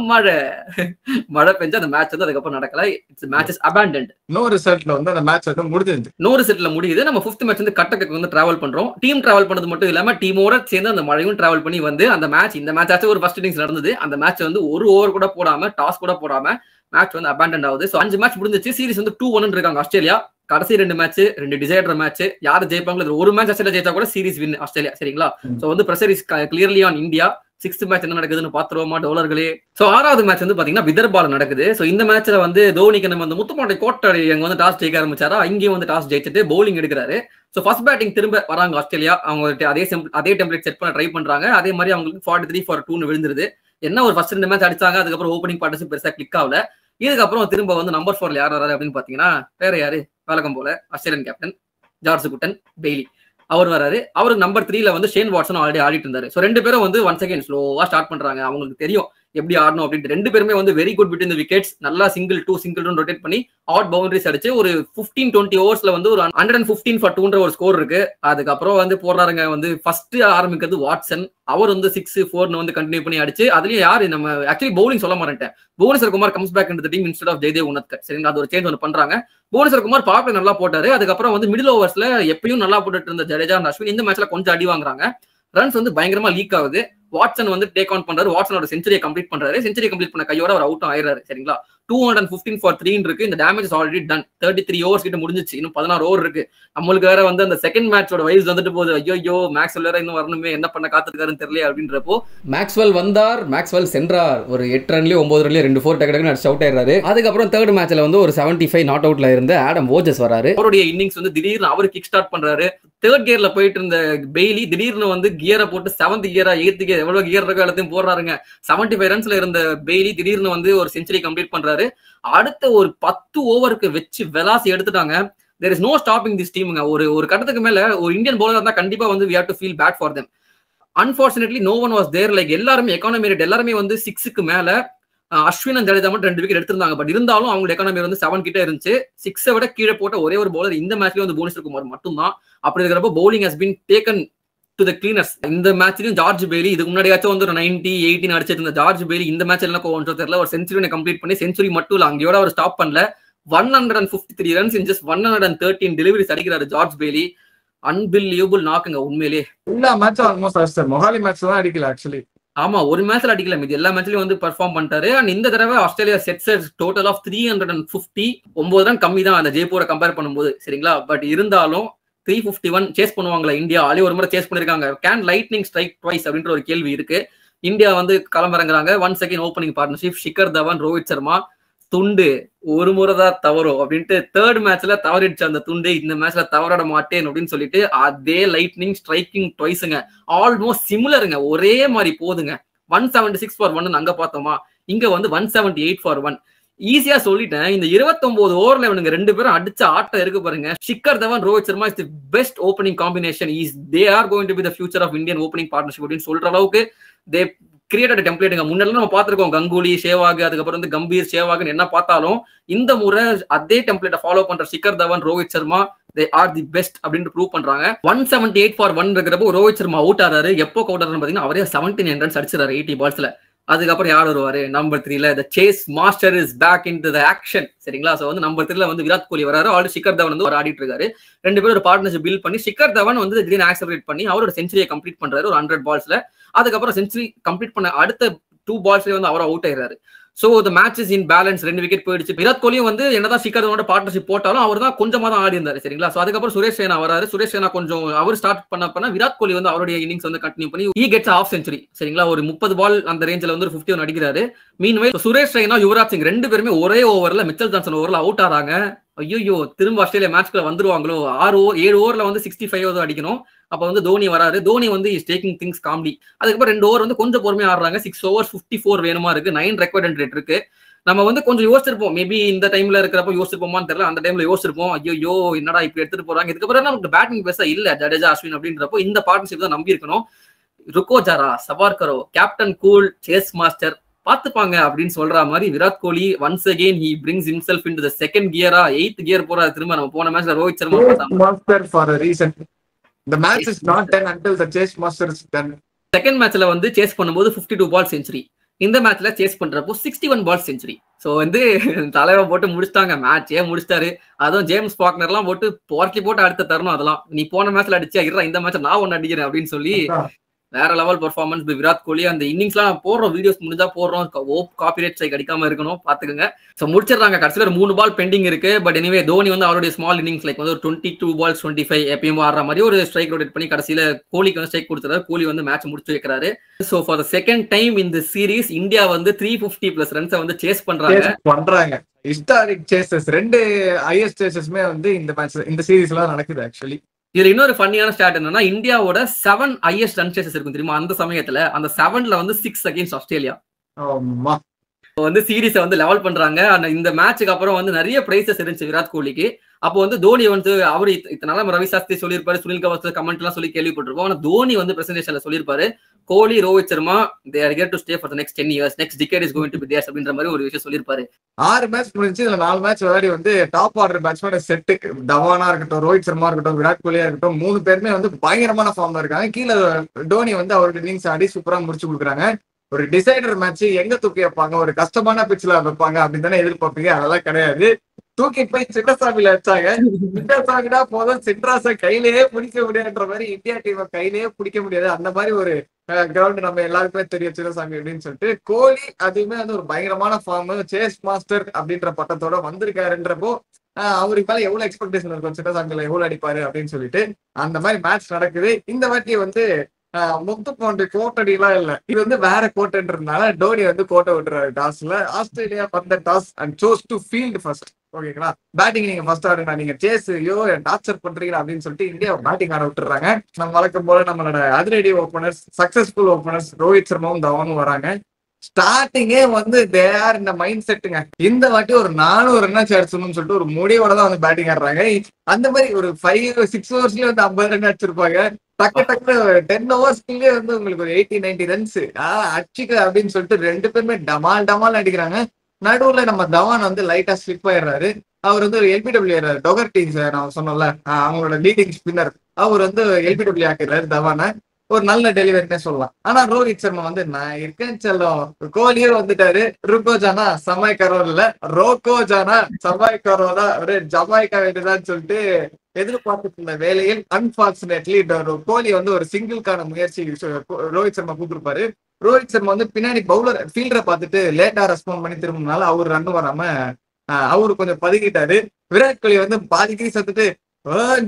மழை பெஞ்சு அந்த மேட்ச் வந்து அதுக்கப்புறம் நடக்கல. It's matches abandoned. நோ ரிசல்ட்ல வந்து அந்த மேட்ச் வந்து முடிஞ்சது. நோ ரிசல்ட்ல முடியுது. நம்ம 5th மேட்ச் வந்து கட்டக்கு வந்து டிராவல் பண்றோம். டீம் டிராவல் பண்ணது மட்டும் இல்லாம டீமோட சேர்ந்து அந்த மழையும் டிராவல் பண்ணி வந்து அந்த மேட்ச், இந்த மேட்ச் ஆச்சு ஒரு ஃபர்ஸ்ட் இன்னிங்ஸ் நடந்தது. அந்த மேட்ச் வந்து ஒரு ஓவர் கூட போடாம, டாஸ் கூட போடாம மேட்ச் வந்து அபேண்டன்ட் ஆகுது. ஸோ 5 மேட்ச் முடிஞ்சிச்சு. சீரிஸ் வந்து 2-1 இருக்காங்க ஆஸ்திரேலியா. கடைசி 2 மேட்ச் 2 டிசைடர் மேட்ச் யாரு ஜெயிப்பாங்களோ ஒரு மேட்ச் ஆஸ்திரேலியா ஜெயிச்சா கூட சீரிஸ் வின் ஆஸ்திரேலியா. சரிங்களா? சோ வந்து pressure is clearly on India. 6th match என்ன நடக்குதுன்னு பாத்துருவோமா டோலர்களே. சோ 6வது மேட்ச் வந்து பாத்தீங்கன்னா விதர்பால நடக்குது. சோ இந்த மேட்ச்ல வந்து தோனிக்கு நம்ம வந்து முத்துப்பாண்டி கோட்டை அங்க வந்து டாஸ் ஜெயிக்க ஆரம்பிச்சாரா, இங்கேயும் வந்து டாஸ் ஜெயிச்சுட்டு பவுலிங் எடுக்கிறாரு. சோ ஃபர்ஸ்ட் பேட்டிங் திரும்ப வராங்க ஆஸ்திரேலியா. அவங்க அதே டெம்ப்ளேட் செட் பண்ண ட்ரை பண்றாங்க. அதே மாதிரி அவங்களுக்கு 43-2 விழுந்துருது. என்ன ஒரு ஃபர்ஸ்ட் 2 மேட்ச் அடிச்சாங்க, அதுக்கப்புறம் ஓப்பனிங் பார்ட்னர்ஷிப் பெருசா கிளிக் ஆகல. இதுக்கப்புறம் திரும்ப வந்து நம்பர் 4 யார் வராரு அப்படின்னு பாத்தீங்கன்னா வேற யாரு, வழக்கம் போல ஆஸ்திரேலியன் கேப்டன் ஜார்ஜ் குட்டன் பெய்லி அவர் வராரு. அவருக்கு நம்பர் 3ல வந்து ஷேன் வாட்சன் ஆல்ரெடி ஆடிட்டு இருந்தாரு. சோ 2 பேரும் வந்து ஒன்ஸ் அகைன் ஸ்லோவா ஸ்டார்ட் பண்றாங்க. அவங்களுக்கு தெரியும் எப்படி ஆடணும் அப்படின்னு. 2 பேருமே வந்து very good between the wickets. நல்லா சிங்கிள் டூ ரொட்டேட் பண்ணி அவுட் பவுண்டரிஸ் அடிச்சு ஒரு 15-20 ஓவர்ஸ்ல வந்து ஒரு 115 for 2 ஒரு ஸ்கோர் இருக்கு. அதுக்கப்புறம் வந்து போடுறாருங்க வந்து ஃபர்ஸ்ட் ஆரம்பிக்கிறது வாட்சன். அவர் வந்து 6-4 வந்து கண்டினியூ பண்ணி அடிச்சு அதுலயும் யாரு நம்ம ஆக்சுவலி பவுலிங் சொல்ல மாட்டேன். Bhuvneshwar Kumar comes back into the team instead of Jaydev Unadkat. சரிங்களா? அது ஒரு சேஞ்ச் ஒன்று பண்றாங்க. புவனேஸ்வர் குமார் பாப்ல நல்லா போட்டாரு. அதுக்கப்புறம் வந்து மிடில் ஓவர்ஸ்ல எப்பயும் நல்லா போட்டுட்டு இருந்த ஜடேஜா அண்ட் அஸ்வின் இந்த மேட்ச்ல கொஞ்சம் அடி வாங்குறாங்க. ரன்ஸ் வந்து பயங்கரமா லீக் ஆகுது. வாட்சன் வந்து டேக் ஆன் பண்றாரு. வாட்சனோட செஞ்சுரியை கம்ப்ளீட் பண்றாரு. செஞ்சுரி கம்ப்ளீட் பண்ண கையோட அவர் அவுட் ஆயிராரு. சரிங்களா? 215 for 3 இருக்கு. இந்த damage is already done. 33 overs கிட்ட முடிஞ்சிச்சு. இன்னும் 16 ஓவர் இருக்கு. நம்மளுக்கு வேற வந்து அந்த செகண்ட் மேட்சோட வைஸ் வந்துட்டு போகுது. ஐயோ மேக்ஸ்வெல் வேற இன்னும் வரணுமே, என்ன பண்ண காத்துருக்காருன்னு தெரியல அப்படின்றப்போ மேக்ஸ்வெல் வந்தார், மேக்ஸ்வெல் சென்றார். ஒரு 8 ரன்லயே 9 ரன்லயே 2 4 டக்கு அடிச்சு அவுட் ஆயிடுறாரு. அதுக்கப்புறம் தேர்ட் மேட்ச்ல வந்து ஒரு 75 நாட் அவுட்ல இருந்த ஆடம் வோஜஸ் வராரு. அவருடைய இன்னிங்ஸ் வந்து திடீர்னு அவர் கிக் ஸ்டார்ட் பண்றாரு. தேர்ட் கியர்ல போயிட்டு இருந்த பெய்லி திடீர்னு வந்து கியரை போட்டு 7th கியரா 8th கியர் எவ்வளவு கியர் இருக்கோ எல்லாத்தையும் போடுறாருங்க. 75 ரன்ஸ்ல இருந்த பெய்லி திடீர்னு வந்து ஒரு செஞ்சுரி கம்ப்ளீட் பண்றாரு. அடுத்த ஒரு 10 ஓவருக்கு வச்சு வெலாசி எடுத்துட்டாங்க. there is no stopping this team. ஒரு கட்டத்துக்கு மேல ஒரு இந்தியன் பவுலர் இருந்தா கண்டிப்பா வந்து we have to feel bad for them. Unfortunately no one was there. like எல்லாருமே எக்கானமி ரேட் எல்லாருமே வந்து 6க்கு மேல அஸ்வின் அண்ட் ஜடேஜா மட்டும் 2 விக்கெட் எடுத்திருந்தாங்க. பட் இருந்தாலும் அவங்களோட எக்கானமி வந்து 7 கிட்ட இருந்துச்சு. 6 விட கீழே போட்ட ஒரே ஒரு பவுலர் இந்த மேட்ச்லயே வந்து புவனேஸ்வர் குமார் மட்டும் தான். அப்படி இருக்கிறப்ப bowling has been taken to the cleaners. இந்த மேட்ச்லயும் ஜார்ஜ் பெய்லி இதுக்கு முன்னாடியாச்சும் வந்து ஒரு 90-18 அடிச்சிட்டு இருந்த ஜார்ஜ் பெய்லி இந்த மேட்ச்ல என்ன கோவம் தெரியல. ஒரு செஞ்சுரி கம்ப்ளீட் பண்ணி செஞ்சுரி மட்டும் இல்ல அங்கேயோட அவர் ஸ்டாப் பண்ணல. 153 ரன்ஸ் இன் ஜஸ்ட் 113 டெலிவரிஸ் அடிக்கிறாரு ஜார்ஜ் பெய்லி. அன்பிலீவபிள் நாக்குங்க உண்மையிலே. எல்லா மேட்சும் ஆல்மோஸ்ட் அடிச்சார். மொஹாலி மேட்ச் தான் அடிக்கல ஆக்சுவலி. ஆமா ஒரு மேட்ச்ல அடிக்கல, மீதி எல்லா மேட்ச்லயும் வந்து பெர்ஃபார்ம் பண்ணிட்டாரு. அண்ட் இந்த தடவை Australia sets total of 350 9 run கம்மி தான் அந்த ஜெய்ப்பூரை கம்பேர் பண்ணும்போது. சரிங்களா? பட் இருந்தாலும் 351 சேஸ் பண்ணுவாங்களா இந்தியா? ஆல்ரெடி ஒரு முறை சேஸ் பண்ணிருக்காங்க. கேன் லைட்னிங் ஸ்ட்ரைக் ட்வைஸ் அப்படின்ற ஒரு கேள்வி இருக்கு. இந்தியா வந்து களமிறங்குறாங்க. Once again opening partnership Shikhar Dhawan Rohit Sharma. துண்டு ஒரு முறை தான் தவறும் அப்படின்ட்டு தேர்ட் மேட்ச்ல தவறிடுச்சு அந்த துண்டு. இந்த மேட்ச்ல தவறாட மாட்டேன் அப்படின்னு சொல்லிட்டு அதே லைட்னிங் ஸ்ட்ரைக்கிங் ட்வைஸுங்க. ஆல்மோஸ்ட் சிமிலருங்க, ஒரே மாதிரி போதுங்க. 176 for 1 அங்க பார்த்தோமா, இங்க வந்து 178 for 1. ஈஸியா சொல்லிட்டேன். இந்த 29 ஓவர்ல இவனுங்க 2 பேரும் அடிச்ச ஆட்டம் இருக்கு பாருங்க. Shikhar Dhawan Rohit Sharma is the best opening combination. They are going to be the future of Indian opening partnership அப்படின்னு சொல்ற அளவுக்கு தே கிரியேட்டட் டெம்ப்ளேட்டுங்க. முன்னாடி நம்ம பார்த்திருக்கோம் கங்குலி சேவாக், அதுக்கப்புறம் வந்து கம்பீர் சேவாக் என்ன பார்த்தாலும் இந்த முறை அதே டெம்ப்ளேட்டை ஃபாலோ பண்ற Shikhar Dhawan Rohit Sharma they are the best அப்படின்னு ப்ரூவ் பண்றாங்க. 178 for 1 இருக்கிறப்போ ரோஹித் சர்மா அவுட் ஆறாரு. எப்போ அவுட் ஆறாருன்னு பாத்தீங்கன்னா அவரே 79 ரன்ஸ் அடிச்சிடாரு 80 பால்ஸ்ல. அதுக்கப்புறம் யார் வருவாரு? நம்பர் 3ல the chase master is back into the action. சரிங்களா? சோ வந்து நம்பர் 3ல வந்து விராட் கோலி வராரு. ஆல்ரெடி ஷிகர் தவன் வந்து ஆடிட்டு இருக்காரு. 2 பேரும் ஒரு பார்ட்னர்ஷிப் பில்ட் பண்ணி ஷிகர் தவன் வந்து திடீர்னு ஆக்சலரேட் பண்ணி அவரோட செஞ்சுரியை கம்ப்ளீட் பண்றாரு ஒரு 100 பால்ஸ்ல. அதுக்கப்புறம் செஞ்சுரி கம்ப்ளீட் பண்ண அடுத்த 2 பால்ஸ்லயே வந்து அவர் அவுட் ஆயிடுறாரு. So the match is in balance. 2 wicket போயிடுச்சு. விராட் கோலியும் வந்து என்னதான் ஷிகர் தவனோட பார்ட்னர்ஷிப் போட்டாலும் அவர் தான் கொஞ்சமா தான் ஆடி இருந்தாரு. சரிங்களா? சோ அதுக்கப்புறம் சுரேஷ் ரெய்னா வராரு. சுரேஷ் ரெய்னா கொஞ்சம் அவர் ஸ்டார்ட் பண்ண விராட் கோலி வந்து அவருடைய இன்னிங்ஸ் வந்து கண்டினியூ பண்ணி he gets a half century. சரிங்களா? ஒரு 30 பால் அந்த ரேஞ்சில வந்து 51 அடிக்கிறாரு. மீன்வைல் சுரேஷ் ரெய்னா யுவராஜ் சிங் 2 பேருமே ஒரே ஓவர்ல மிச்சல் ஜான்சன் ஓவர்ல அவுட் ஆறாங்க. ஐயோ திரும்ப ஆஸ்திரேலியா மேட்ச்க்குள்ள வந்துருவாங்களோ. 7 ஓவர்ல வந்து 65 அடிக்கணும். அப்ப வந்து தோனி வராரு. தோனி வந்து இஸ் டேக்கிங் திங்ஸ் காம்லி. அதுக்கப்புறம் 2 ஓவர் வந்து கொஞ்சம் பொறுமையா ஆடுறாங்க. 6 overs 54 வேணுமா இருக்கு. 9 ரெக்வயர்ட் ரேட் இருக்கு. நம்ம வந்து கொஞ்சம் யோசிச்சிருப்போம். மேபி இந்த டைம்ல இருக்கிறப்ப யோசிச்சிருப்போமான்னு தெரியல. அந்த டைம்ல யோசிச்சிருப்போம். ஐயோ என்னடா இப்ப எடுத்துட்டு போறாங்க. இதுக்கப்புறம் நமக்கு பேட்டிங் பெருசா இல்ல ஜடேஜா அஸ்வின் அப்படின்றப்போ இந்த பார்ட்னர்ஷிப் தான் நம்பி இருக்கணும். ருக்கோ ஜாரா சவார்கரோ கேப்டன் கூல் சேஸ் மாஸ்டர் பாத்துப்பாங்க அப்படின்னு சொல்ற மாதிரி Virat Kohli once again he brings himself into the second gear. 8th gear போறாரு திரும்ப. நம்ம போன மேட்ச்ல Rohit Sharma master for a reason. The match is not done until the chase master is done. Second மேட்ச்ல வந்து சேஸ் பண்ணும்போது 52 பால் செஞ்சுரி. இந்த மேட்ச்ல சேஸ் பண்றப்போ 61 பால் செஞ்சுரி. சோ வந்து தலைவன் போட்டு முடிச்சிட்டாங்க. மேட்சே முடிச்சிட்டாரு. அதுவும் ஜேம்ஸ் ஃபாக்னர் எல்லாம் போட்டு போர்க்கி போட்டு அடுத்த தரணும். அதெல்லாம் நீ போன மேட்ச்ல அடிச்சியா இருடா இந்த மேட்ச்ல நான் ஒன்னு அடிக்கிறேன் அப்படின்னு சொல்லி வேற லெவல் பெர்ஃபார்மன்ஸ் விராட் கோலி. அந்த இன்னிங்ஸ்லாம் போடுறோம், வீடியோஸ் முடிஞ்சா போடுறோம், காப்பிரைட் ஸ்ட்ரைக் அடிக்காம இருக்கணும் பாத்துக்கோங்க. ஸோ முடிச்சிடறாங்க. கடைசியில் ஒரு 3 பால் பெண்டிங் இருக்கு. பட் எனிவே தோனி வந்து அவருடைய ஸ்மால் இன்னிங்ஸ் லைக் வந்து ஒரு 22 balls 25 எப்பயும் ஆடுற மாதிரி ஒரு ஸ்ட்ரைக் ரொட்டேட் பண்ணி கடைசியில கோலிக்கு வந்து ஸ்ட்ரைக் கொடுத்துறாரு. கோலி வந்து மேட்ச் முடிச்சு வைக்கிறாரு. So for the second time இந்த சீரீஸ் இந்தியா வந்து 350+ ரன்ஸை வந்து சேஸ் பண்றாங்க. ஹிஸ்டாரிக் சேசஸ், 2 ஹையஸ்ட் சேசஸ்மே வந்து இந்த மேட்ச் இந்த சீரீஸ்ல நடக்குது ஆக்சுவலி. இதுல இன்னொரு ஃபன்னியான ஸ்டாட் என்னன்னா, இந்தியாவோட 7 ஹையஸ்ட் ரன் சேசஸ் இருக்கும் தெரியுமா அந்த சமயத்துல. அந்த 7ல வந்து 6 அகைன்ஸ்ட் ஆஸ்திரேலியா. ஆமா, வந்து சீரீஸை வந்து லெவல் பண்றாங்க. இந்த மேட்சுக்கு அப்புறம் வந்து நிறைய பிரைசஸ் இருந்துச்சு விராட் கோலிக்கு. அப்போ வந்து தோனி வந்து அவரு இத்தனால ரவி சாஸ்திரி சொல்லியிருப்பாரு, சுனில் கவாஸ்கர் கமெண்ட் எல்லாம் சொல்லி கேள்விப்பட்டிருப்போம். ஆனா தோனி வந்து பிரசன்டேஷன்ல சொல்லியிருப்பாரு, கோலி, Rohit Sharma they are here to stay for the next 10 years, next decade is going to be theirs அப்படின்ற மாதிரி ஒரு விஷயம் சொல்லியிருப்பாரு. 6 மேட்ச் முடிஞ்சு இதுல 4 மேட்ச் விளையாடி வந்து டாப் ஆர்டர் பேட்ஸ்மேன் செட்டு தவானா இருக்கட்டும், ரோஹித் சர்மா இருக்கட்டும், விராட் கோலியா இருக்கட்டும், 3 பேருமே வந்து பயங்கரமான ஃபார்ம்ல இருக்காங்க. கீழே டோனி வந்து அவரோட இன்னிங்ஸ் ஆடி சூப்பரா முடிச்சு கொடுக்குறாங்க. ஒரு டிசைடர் மேட்ச் எங்க தூக்கி வைப்பாங்க, ஒரு கஷ்டமான பிட்ச்ல வைப்பாங்க அப்படின்னு தானே எதிர்பார்ப்பீங்க. அதெல்லாம் கிடையாது. தூக்கி போய் சின்னசாமியில வச்சாங்க. சின்னசாமினா போதும், சின்ராசை கையிலேயே பிடிக்க முடியாதுன்ற மாதிரி, இந்தியா டீமை கையிலேயே பிடிக்க முடியாது. அந்த மாதிரி ஒரு கிரவுண்ட் நம்ம எல்லாருக்குமே தெரியும் சின்னசாமி அப்படின்னு சொல்லிட்டு. கோலி அதுவுமே வந்து ஒரு பயங்கரமான ஃபார்ம், சேஸ் மாஸ்டர் அப்படின்ற பட்டத்தோட வந்திருக்காருன்றப்போ அவருக்கு மேல எவ்வளவு எக்ஸ்பெக்டேஷன் இருக்கும், சின்னசாமியில எவ்வளவு அடிப்பாரு அப்படின்னு சொல்லிட்டு. அந்த மாதிரி மேட்ச் நடக்குது. இந்த வாட்டி வந்து முத்து போன்ற கோட்டடி எல்லாம் இல்ல, இது வந்து வேற கோட்டைன்றதுனால டோனி வந்து கோட்டை விட்டுறாரு டாஸ்ல. ஆஸ்திரேலியா பண்ண toss and chose to field first. ஓகேங்களா, பேட்டிங் நீங்க ஃபர்ஸ்ட் ஆடுங்க, நீங்க சேஸ் ஐயோ டார்ச்சர் பண்றீங்க அப்படின்னு சொல்லிட்டு இந்தியா பேட்டிங் ஆட விட்டுறாங்க. நம்ம வழக்கம் போல நம்மளோட அதிரடி ஓப்பனர்ஸ், சக்சஸ்ஃபுல் ஓப்பனர்ஸ் ரோஹித் சர்மாவும் தவானும் வராங்க. ஸ்டார்டிங்கே வந்து தேர் இந்த மைண்ட் செட்டுங்க, இந்த வாட்டி ஒரு 400 ரன் அடிச்சணும்னு சொல்லிட்டு ஒரு முடிவோட தான் வந்து பேட்டிங் ஆடுறாங்க. அந்த மாதிரி ஒரு 5-6 ஓவர்ஸ்லயே வந்து 50 ரன் அடிச்சிருப்பாங்க. டக்கு 10 ஓவர்ஸ்க்குள்ளே வந்து உங்களுக்கு ஒரு 80-90 ரன்ஸ் அடிச்சுக்க அப்படின்னு சொல்லிட்டு 2 பேருமே டமால் அடிக்கிறாங்க. நடுவுல நம்ம தவான் வந்து லைட்டா ஸ்லிப் ஆயிடுறாரு. அவர் வந்து ஒரு எல்பிடபிள்யூ டொகர்டி நான் சொன்னோம்ல, அவங்களோட லீடிங் ஸ்பின்னர், அவர் வந்து எல்பிடபிள்யூ ஆக்கிடுறாரு தவானை. ஒரு நல்ல டெலிவரினே சொல்லலாம். ஆனா ரோஹித் சர்மா வந்து நான் இருக்கேன் செல்லம், கோலியே வந்துட்டாரு, ருக்கோ ஜானா சமாய் கரோ இல்ல, ரோக்கோ ஜானா சமாய் கரோ தான், ஒரு ஜமாய்க்கா வேண்டியதான்னு சொல்லிட்டு எதிர்பார்த்துட்டு இருந்த வேலையில் அன்பார்ச்சுனேட்லி கோலி வந்து ஒரு சிங்கிள்கான முயற்சி ரோஹித் சர்மா கூப்பிட்டுருப்பாரு. ரோஹித் சர்மா வந்து பின்னாடி பவுலர் ஃபீல்டரை பார்த்துட்டு லேட்டா ரெஸ்பாண்ட் பண்ணி திரும்பினால அவர் ரன் வராம அவரு கொஞ்சம் பதுக்கிட்டாரு. விராட் கோலி வந்து பாதிக்கி சத்துட்டு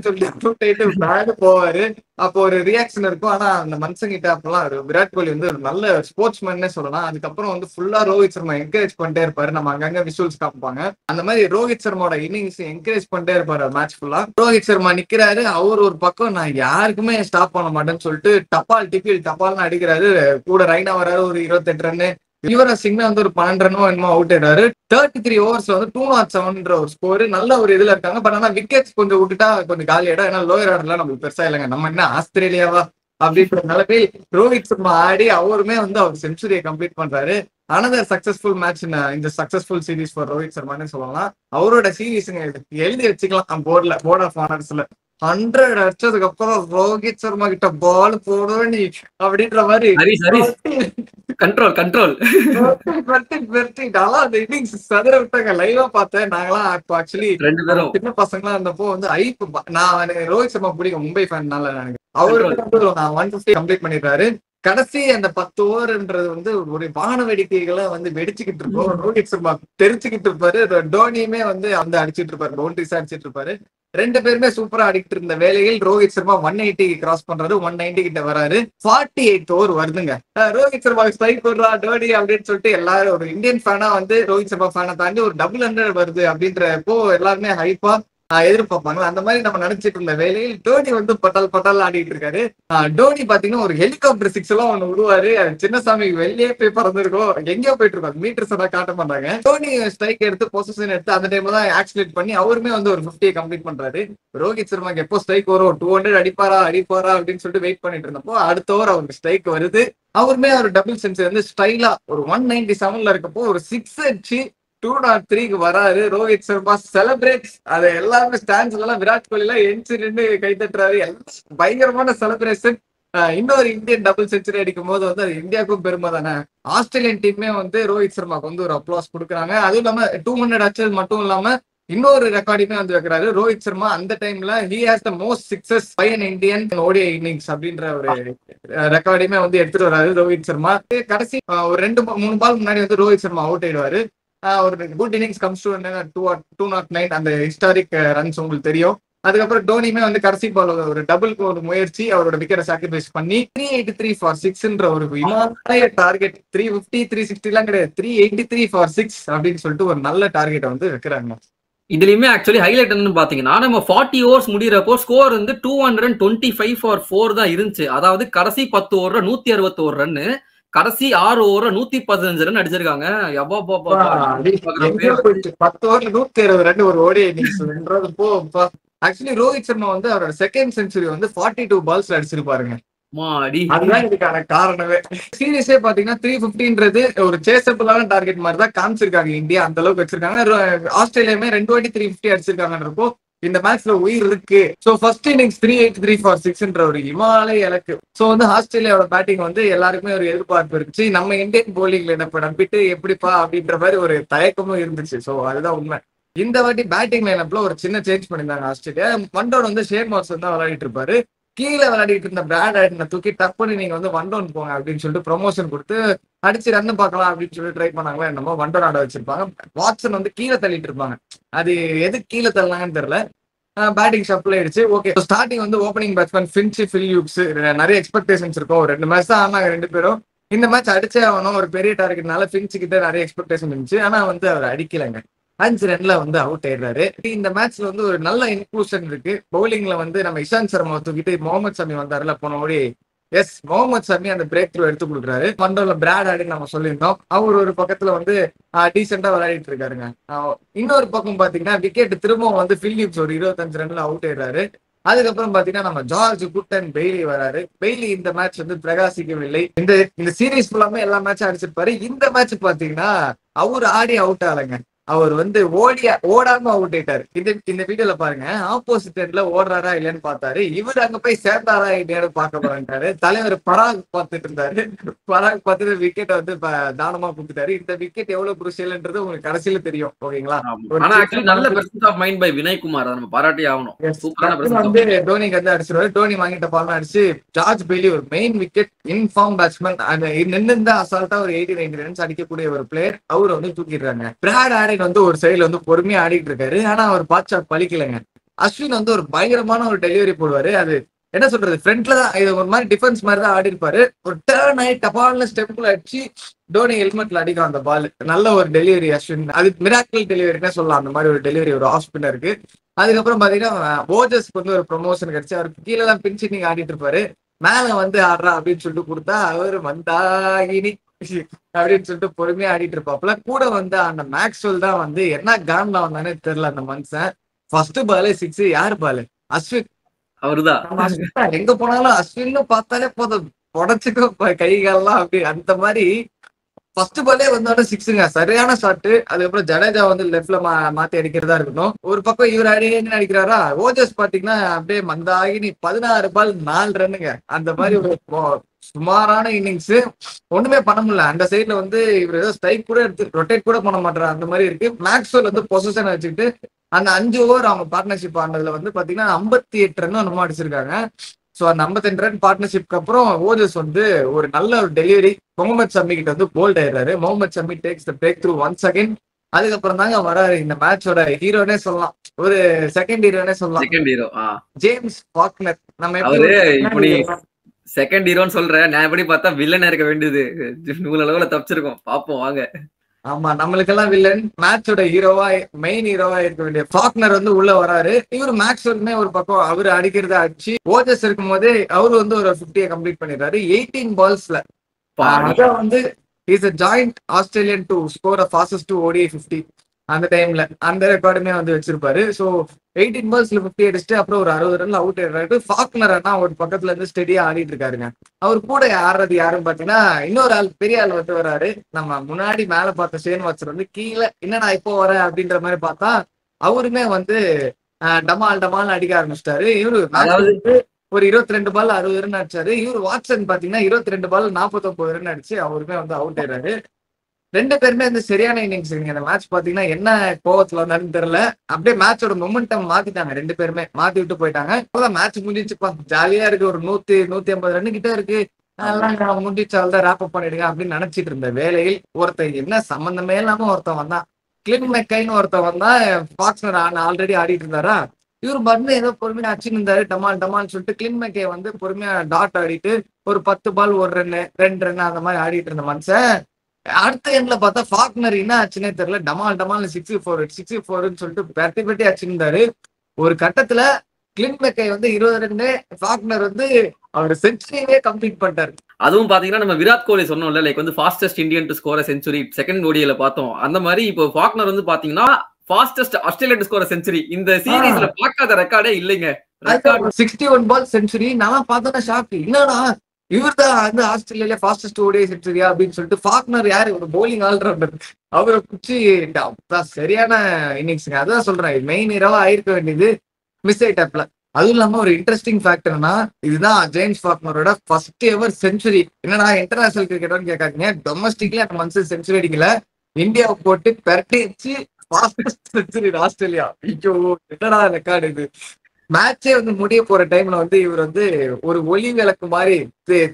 சொல்லிட்டு போவாரு. அப்போ ஒரு ரியாக்ஷன் இருக்கும். ஆனா அந்த மனுஷங்கிட்ட அப்பெல்லாம் விராட் கோலி வந்து ஒரு நல்ல ஸ்போர்ட்ஸ் மேன்னே சொல்லலாம். அதுக்கப்புறம் வந்து ஃபுல்லா ரோஹித் சர்மா என்கரேஜ் பண்ணிட்டே இருப்பாரு. நம்ம அங்கங்க விஷுவல்ஸ் காமிப்பாங்க. அந்த மாதிரி ரோஹித் சர்மாவோட இன்னிங்ஸ் என்கரேஜ் பண்ணிட்டே இருப்பாரு மேட்ச் ஃபுல்லா. ரோஹித் சர்மா நிக்கிறாரு, அவர் ஒரு பக்கம் நான் யாருக்குமே ஸ்டாப் பண்ண மாட்டேன்னு சொல்லிட்டு டப்பால்னு அடிக்கிறாரு. கூட ரைனா வராரு, ஒரு 28 ரன்னு. யுவராஜ் சிங் வந்து ஒரு 12 ரன்னோ என்னமோ அவுட் ஆயிடாரு. 33 ஓவர்ஸ்ல வந்து 207 ஒரு ஸ்கோர், நல்ல ஒரு இதுல இருக்காங்க. பட் ஆனா விக்கெட்ஸ் கொஞ்சம் விட்டுட்டா கொஞ்சம் காலி ஆயிடும். ஏன்னா லோயர் ஆர்டர்லாம் நம்மளுக்கு பெருசா இல்லைங்க, நம்ம என்ன ஆஸ்திரேலியாவா அப்படின்ற நிலைமை. ரோஹித் சர்மா ஆடி அவருமே வந்து அவர் செஞ்சுரியை கம்ப்ளீட் பண்றாரு. அனதர் சக்சஸ்ஃபுல் மேட்ச் இந்த சக்சஸ்ஃபுல் சீரீஸ் ஃபார் ரோஹித் சர்மான்னு சொல்லலாம். அவரோட சீரீஸுங்க எழுதி வச்சுக்கலாம் போர்ட் ஆஃப் ஆனர்ஸ்ல. 100 அடிச்சதுக்கு அப்புறம் ரோஹித் சர்மா கிட்ட பால் போடுவேன் நீ அப்படின்ற மாதிரி கண்ட்ரோல் அந்த இன்னிங்ஸ் சதுர விட்டாங்க. லைவா பார்த்தேன் நாங்களாம். ஆக்சுவலி சின்ன பசங்களா இருந்தப்போ வந்து நான் ரோஹித் சர்மா பிடிக்கும், மும்பை ஃபேன்னால எனக்கு. அவருக்கு நான் 150 கம்ப்ளீட் பண்ணிடுறாரு. கடைசி அந்த 10 ஓவர்ன்றது வந்து ஒரு வான வேடிக்கைகளை வந்து வெடிச்சுக்கிட்டு இருக்கோம். ரோஹித் சர்மா தெரிச்சுக்கிட்டு இருப்பாரு, டோனியுமே வந்து அந்த அடிச்சிட்டு இருப்பாரு, பவுண்டரிஸ் அடிச்சிட்டு இருப்பாரு. 2 பேருமே சூப்பரா அடிக்கிட்டு இருந்த வேலையில் ரோஹித் சர்மா 180 கிராஸ் பண்றாரு, 190 கிட்ட வராரு. 48 ஓவர் வருதுங்க. ரோஹித் சர்மா ஸ்ட்ரைக் போடுறா டோனி அப்படின்னு சொல்லிட்டு எல்லாரும் ஒரு இந்தியன் ஃபேனா வந்து ரோஹித் சர்மா ஃபேனை தாண்டி ஒரு 100 வருது அப்படின்றப்போ எல்லாருமே ஹைப்பா எதிர்பார்ப்பாங்க. அந்த மாதிரி நம்ம நினைச்சிட்டு இருந்த வேலையில் டோனி வந்து பட்டால் ஆடிட்டு இருக்காரு. டோனி பாத்தீங்கன்னா ஒரு ஹெலிகாப்டர் 6 எல்லாம் ஒண்ணு விடுவாரு. சின்னசாமி வெளியே போய் பறந்துருக்கோம், எங்கேயோ போயிட்டு இருக்கோம், மீட்டர்ஸ் எல்லாம் காட்ட மாட்டாங்க. டோனி ஸ்ட்ரைக் எடுத்து பொசிஷன் எடுத்து அந்த டைம்ல தான் ஆக்சிலேட் பண்ணி அவருமே வந்து ஒரு 50 கம்ப்ளீட் பண்றாரு. ரோஹித் சர்மாக்கு எப்போ ஸ்ட்ரைக் வரும், 200 அடிப்பாரா அப்படின்னு சொல்லிட்டு வெயிட் பண்ணிட்டு இருந்தப்போ அடுத்த ஓவர் அவருக்கு ஸ்ட்ரைக் வருது. அவருமே ஒரு டபுள் செஞ்சுரி வந்து ஸ்டைலா ஒரு 197ல இருக்கப்போ ஒரு 6 அடிச்சு 203க்கு வராரு. ரோஹித் சர்மா செலிப்ரேட், அது எல்லாருமே ஸ்டாண்ட்ஸ்ல எல்லாம் விராட் கோலி எல்லாம் எஞ்சி நின்று கை தட்டுறாரு. பயங்கரமான செலிப்ரேஷன். இன்னொரு இந்தியன் டபுள் செஞ்சுரி அடிக்கும் போது வந்து அது இந்தியாவுக்கும் பெருமை தானே. ஆஸ்திரேலியன் டீமே வந்து ரோஹித் சர்மாக்கு வந்து ஒரு அப்ளாஸ் கொடுக்குறாங்க. அதுவும் இல்லாம 200 அடிச்சது மட்டும் இல்லாம இன்னொரு ரெக்கார்டுமே வந்து வைக்கிறாரு ரோஹித் சர்மா. அந்த டைம்ல he has the most sixes by an Indian ODI innings அப்படின்ற ஒரு ரெக்கார்டையுமே வந்து எடுத்துட்டு வராரு ரோஹித் சர்மா. கடைசி ஒரு 2-3 பால் முன்னாடி வந்து ரோஹித் சர்மா அவுட் ஆயிடுவாரு. ஒரு குட் இன்னிங்ஸ் கம்ஸ் டு 209 அந்த ஹிஸ்டாரிக் ரன்ஸ் உங்களுக்கு தெரியும். அதுக்கப்புறம் டோனியுமே வந்து கடைசி பால் ஒரு டபுள்க்கு ஒரு முயற்சி அவரோட விக்கெட்டை சாக்ரிஃபைஸ் பண்ணி 383 ஃபார் 6ன்ற ஒரு இமாலய டார்கெட். 350 360 எல்லாம் கிடையாது, 383 ஃபார் 6 அப்படின்னு சொல்லிட்டு ஒரு நல்ல டார்கெட்டை வந்து வைக்கிறாங்க. இதுலயுமே ஆக்சுவலி ஹைலைட் என்னன்னு பாத்தீங்கன்னா, நம்ம 40 ஓவர்ஸ் முடியறப்போ ஸ்கோர் வந்து 225 ஃபார் 4 தான் இருந்துச்சு. அதாவது கடைசி 10 ஓவர்ல 161 ரன், கடைசி 6 ஓவர்ல 115 ரன் அடிச்சிருக்காங்க. 10 ஓவர்ல 160 ரன் ஒரு ஓடிஐ இன்னிங்ஸ்ன்றது ஆக்சுவலி ரோஹித் சர்மா வந்து அவரோட செகண்ட் செஞ்சுரி வந்து 42 பால்ஸ்ல அடிச்சிருப்பாருங்க. அதுதான் இதுக்கான காரணமே. சீரியஸே பாத்தீங்கன்னா 350ன்றது ஒரு சேசபிளான டார்கெட் மாதிரி தான் காமிச்சிருக்காங்க. இந்தியா அந்த அளவுக்கு வச்சிருக்காங்க. ஆஸ்திரேலியாமே 2 வாட்டி 350 அடிச்சிருக்காங்கன்றப்போ இந்த மேட்ச்ல உயிர் இருக்கு. சோ ஃபர்ஸ்ட் இன்னிங்ஸ் 383 ஃபார் 6ன்ற ஒரு இமாலய இலக்கு. சோ வந்து ஆஸ்திரேலியாவோட பேட்டிங் வந்து எல்லாருக்குமே ஒரு எதிர்பார்ப்பு இருந்துச்சு. நம்ம இந்தியன் போலிங்ல நம்பிட்டு எப்படிப்பா அப்படின்ற மாதிரி ஒரு தயக்கமும் இருந்துச்சு. சோ அதுதான் உண்மை. இந்த வாட்டி பேட்டிங் லைனப்ல ஒரு சின்ன சேஞ்ச் பண்ணிருந்தாங்க ஆஸ்திரேலியா. ஒன் டவுன் வந்து ஷேன் வாட்சன் தான் விளையாடிட்டு இருப்பாரு. கீழே விளையாடிட்டு இருந்த பிராட் ஹாட்னை தூக்கி டக் பண்ணி நீங்க வந்து ஒன் டவுன் போங்க அப்படின்னு சொல்லிட்டு ப்ரொமோஷன் கொடுத்து அடிச்சு ரன் பார்க்கலாம் அப்படின்னு சொல்லி ட்ரை பண்ணாங்களா என்னமோ ஒன் டவுன் ஆட வச்சிருப்பாங்க. வாட்சன் வந்து கீழே தள்ளிட்டு இருப்பாங்க. அது எது கீழே தள்ளினாங்கன்னு தெரியல. பேட்டிங் சப்ளை ஆயிடுச்சு. ஓகே, ஸ்டார்டிங் வந்து opening batsman Finch, fill Hughes நிறைய எக்ஸ்பெக்டேஷன்ஸ் இருக்கும். 2 மேட்ச் தான் ஆனாங்க 2 பேரும். இந்த மேட்ச் அடிச்சே ஆகணும் ஒரு பெரிய டார்கெட்னால ஃபின்ச் கிட்ட நிறைய எக்ஸ்பெக்டேஷன் இருந்துச்சு. ஆனா வந்து அவர் அடிக்கலைங்க. 5 ரன்ல வந்து அவுட் ஆயிடுறாரு. இந்த மேட்ச்ல வந்து ஒரு நல்ல இன்க்ளூஷன் இருக்கு. பவுலிங்ல வந்து நம்ம இஷாந்த் சர்மா தூக்கிட்டு முகமது ஷமி வந்தாருல போன ஓடி. எஸ், முகமது ஷமி அந்த பிரேக் த்ரூ எடுத்து கொடுக்குறாரு. மண்டோல பிராட் ஹாட்னு நம்ம சொல்லியிருந்தோம். அவர் ஒரு பக்கத்துல வந்து டீசெண்டா விளையாடிட்டு இருக்காருங்க. இன்னொரு பக்கம் பாத்தீங்கன்னா விக்கெட் திரும்பவும் வந்து ஃபில் ஹியூக்ஸ் ஒரு 25 ரன்ல அவுட் ஆயிடுறாரு. அதுக்கப்புறம் பாத்தீங்கன்னா நம்ம ஜார்ஜ் குட்டன் பெய்லி வராரு. பெய்லி இந்த மேட்ச் வந்து பிரகாசிக்கவில்லை. இந்த சீரீஸ் ஃபுல்லாமே எல்லா மேட்சும் அடிச்சிருப்பாரு. இந்த மேட்ச் பாத்தீங்கன்னா அவர் ஆடி அவுட் ஆகலைங்க. அவர் வந்து ஓடாம அவுட் ஆயிட்டாரு. இந்த வீடியோல பாருங்க. ஆப்போசிட் எண்ட்ல ஓடுறாரா இல்லைன்னு பார்த்தாரு. இவர் அங்க போய் சேர்ந்தாரா இல்லையான்னு பார்க்க போறாரு. தலைவர் பராக் பார்த்துட்டு இருந்தாரு. பராக் பார்த்துட்டு விக்கெட் வந்து தானமா கொடுத்துட்டாரு. இந்த விக்கெட் எவ்வளவு குருசியல்ன்றது உங்களுக்கு கடைசியில தெரியும். ஓகேங்களா? நல்ல presence of mind by Vinay Kumar, நம்ம பாராட்டி ஆகணும். வந்து டோனிக்கு வந்து அடிச்சிருவாரு. டோனி வாங்கிட்ட பால் அடிச்சு ஜார்ஜ் பெய்லி ஒரு மெயின் விக்கெட் இன்ஃபார்ம் பேட்ஸ்மேன் நின்று அசால்ட்டா ஒரு 80-90 ரன்ஸ் அடிக்கக்கூடிய ஒரு பிளேயர் அவர் வந்து தூக்கிடுறாங்க. பிராட் ஹாட்டன் வந்து ஒரு சைடுல வந்து பொறுமையா ஆடிட்டு இருக்காரு. ஆனா அவர் பாட்சா பழிக்கலைங்க. அஸ்வின் வந்து ஒரு பயங்கரமான ஒரு டெலிவரி போடுவாரு. அது என்ன சொல்றது, ஃப்ரண்ட்ல தான் இது ஒரு மாதிரி டிஃபென்ஸ் மாதிரி தான் ஆடி இருப்பாரு. ஒரு டர்ன் ஆகி டபால்ல ஸ்டெப்ல அடிச்சு டோனி ஹெல்மெட்ல அடிக்கும் அந்த பால். நல்ல ஒரு டெலிவரி அஸ்வின். அது மிராக்கிள் டெலிவரின்னு சொல்லலாம். அந்த மாதிரி ஒரு டெலிவரி ஒரு ஆஃப் ஸ்பின்னருக்கு. அதுக்கப்புறம் பாத்தீங்கன்னா ஓஜஸ்க்கு வந்து ஒரு ப்ரொமோஷன் கிடைச்சு அவருக்கு கீழே தான் பின் சிட்டிங் ஆடிட்டு இருப்பாரு. மேல வந்து ஆடுறா அப்படின்னு சொல்லிட்டு கொடுத்தா அவர் வந்தாகினி அப்படின்னு சொல்லிட்டு பொறுமையா ஆடிட்டு இருப்பாப்புல. கூட வந்து அந்த மேக்ஸ்வெல் தான் வந்து என்ன கான்ல வந்தானே தெரியல அந்த மனுஷன். ஃபர்ஸ்ட் பாலே 6. யார் பாலு? அஸ்வின். அவருதான். எங்க போனாலும் அஸ்வின்னு பார்த்தாலே போதும், உடச்சுக்க கைகாலெல்லாம் அப்படி. அந்த மாதிரி ஃபர்ஸ்ட் பாலே வந்தோட 6ங்க. சரியான ஷாட். அதுக்கப்புறம் ஜடேஜா வந்து லெஃப்ட்ல மாத்தி அடிக்கிறதா இருக்கட்டும். ஒரு பக்கம் இவர் அடிக்கிறாரா. ஓஜஸ் பாத்தீங்கன்னா அப்படியே மந்தாகினி 16 பால் 4 ரன்னுங்க. அந்த மாதிரி ஒரு சுமாரான இன்னிங்ஸ். ஒண்ணுமே பண்ண முடியல. அந்த சைட்ல வந்து இவர் ஏதோ ஸ்ட்ரைக் கூட எடுத்து ரொட்டேட் கூட பண்ண மாட்டாரு. அந்த மாதிரி இருக்கு. மேக்ஸ்வெல் வந்து பொசிஷன் வச்சுக்கிட்டு அந்த 5 ஓவர் அவங்க பார்ட்னர்ஷிப் ஆனதுல வந்து பாத்தீங்கன்னா 58 ரன் நம்ம அடிச்சிருக்காங்க. சோ அந்த 52 ரன் பார்ட்னர்ஷிப்க்கு அப்புறம் ஓஜஸ் வந்து ஒரு நல்ல ஒரு டெலிவரி முகமது ஷமி கிட்ட வந்து போல்ட் ஆயிடுறாரு. Mohammed Shami takes the breakthrough once again. அதுக்கப்புறம் தாங்க வராரு இந்த மேட்சோட ஹீரோனே சொல்லலாம். ஒரு செகண்ட் ஹீரோனே சொல்லலாம். James Faulkner. நம்ம எப்படி செகண்ட் ஹீரோன்னு சொல்றேன், நான் எப்படி பார்த்தா வில்லனா இருக்க வேண்டியது. நூல் அளவுல தப்பிச்சிருக்கோம். பாப்போம் வாங்க. ஆமா, நம்மளுக்கெல்லாம் வில்லன். மேட்சோட ஹீரோவா மெயின் ஹீரோவா இருக்க வேண்டிய ஃபாக்னர் வந்து உள்ள வராரு. இவரு மேக்ஸ்வெல்மே ஒரு பக்கம் அவரு அடிக்கிறத அடிச்சு ஓஜஸ் இருக்கும் போதே அவரு வந்து ஒரு 50 கம்ப்ளீட் பண்ணிடுறாரு 18 பால்ஸ்ல. அதான் வந்து is a joint Australian to score a fastest to ODI 50 அந்த டைம்ல. அந்த ரெக்கார்டுமே வந்து வச்சிருப்பாரு. சோ 18 பால்ஸ்ல 50 அடிச்சுட்டு அப்புறம் ஒரு 60 ரன்ல அவுட் ஆயிடுறாரு. ஃபாக்னர் அண்ணா ஒரு பக்கத்துல இருந்து ஸ்டெடியா ஆடிட்டு இருக்காருங்க. அவர் கூட ஆடுறது யாருன்னு பாத்தீங்கன்னா இன்னொரு ஆள், பெரிய ஆள் வந்து வராரு. நம்ம முன்னாடி மேல பார்த்த ஷேன் வாட்சன் வந்து கீழே என்னடா இப்போ வர அப்படின்ற மாதிரி பார்த்தா அவருமே வந்து டமால் அடிக்க ஆரம்பிச்சிட்டாரு. இவரு ஒரு 22 பால் 60 ரன் அடிச்சாரு. இவரு வாட்சன் பாத்தீங்கன்னா 22 பால் 49 ரன் அடிச்சு அவருமே வந்து அவுட் ஆயிடுறாரு. ரெண்டு பேருமே வந்து சரியான இன்னிங்ஸ். இந்த மேட்ச் பாத்தீங்கன்னா என்ன கோவத்துல வந்தாலும் தெரியல, அப்படியே மேட்சோட மொமெண்டம் மாத்திட்டாங்க. ரெண்டு பேருமே மாத்தி விட்டு போயிட்டாங்க. இப்பதான் மேட்ச் முடிஞ்சிச்சுப்பா, ஜாலியா இருக்கு, ஒரு 100-150 ரன் கிட்ட இருக்கு, எல்லாம் முடிச்சால்தான் ரேப் அப் பண்ணிடுங்க அப்படின்னு நினைச்சிட்டு இருந்த வேலையில் ஒருத்தன் என்ன சம்பந்தமே இல்லாம ஒருத்தன் வந்தான். கிளின் மெக்கைன்னு ஒருத்தன் வந்தா, ஃபாக்ஸ்னர் ஆல்ரெடி ஆடிட்டு இருந்தாரா, இவர் மருந்து ஏதோ பொறுமையா அடிச்சுன்னு இருந்தாரு, டமால் டமால்னு சொல்லிட்டு கிளின் மெக்கை வந்து பொறுமையா டாட் ஆடிட்டு ஒரு 10 பால் 1 ரன் 2 ரன் அந்த மாதிரி ஆடிட்டு இருந்த மனுஷன் அடுத்த எண்ட்ல பார்த்தா ஃபாக்னர் என்ன ஆச்சுன்னே தெரியல, டமால் டமால் 6-4 சொல்லிட்டு பெட்டி பெட்டி அடிச்சிருந்தாரு. ஒரு கட்டத்துல கிளின் மெக்கை வந்து 20 ரன்னு, ஃபாக்னர் வந்து அவர் செஞ்சுரியே கம்ப்ளீட் பண்ணிட்டாரு. அதுவும் பாத்தீங்கன்னா நம்ம விராட் கோலி சொன்னோம்ல, லைக் வந்து fastest Indian to score century second ஓடியில பார்த்தோம். அந்த மாதிரி இப்போ ஃபாக்னர் வந்து பாத்தீங்கன்னா fastest Australia to score century இந்த சீரீஸ்ல பார்க்காத ரெக்கார்டே இல்லைங்க. 61 பால் செஞ்சுரி. நான் பார்த்தோன்னா ஷாக், என்னடா இவர் தான் வந்து ஆஸ்திரேலியால ஃபாஸ்டஸ்ட் ஓடிஐ செஞ்சுரியா அப்படின்னு சொல்லிட்டு. ஃபாக்னர் யாரு, ஒரு போலிங் ஆல்ரவுண்டர், அவரை பிடிச்சி சரியான இன்னிங்ஸ்ங்க. அதான் சொல்றேன், மெயின் இரவா ஆயிருக்க வேண்டியது மிஸ் ஆயிட்டாப்ல. அதுவும் இல்லாம ஒரு இன்ட்ரெஸ்டிங் ஃபேக்டர்னா, இதுதான் ஜேம்ஸ் ஃபாக்னரோட ஃபர்ஸ்ட் எவர் செஞ்சுரி. என்னடா இன்டர்நேஷனல் கிரிக்கெட்னு கேட்காதீங்க, டொமஸ்டிக்ல அந்த மனுஷன் செஞ்சுரி அடிக்கல, இந்தியாவை போட்டு பெரட்டி வச்சு ஃபாஸ்டஸ்ட் செஞ்சுரி ஆஸ்திரேலியா. ஐயோ என்னடா ரெக்கார்டு இது. மேட்சே வந்து முடிய போற டைம்ல வந்து இவர் வந்து ஒரு ஒளி விளக்கு மாதிரி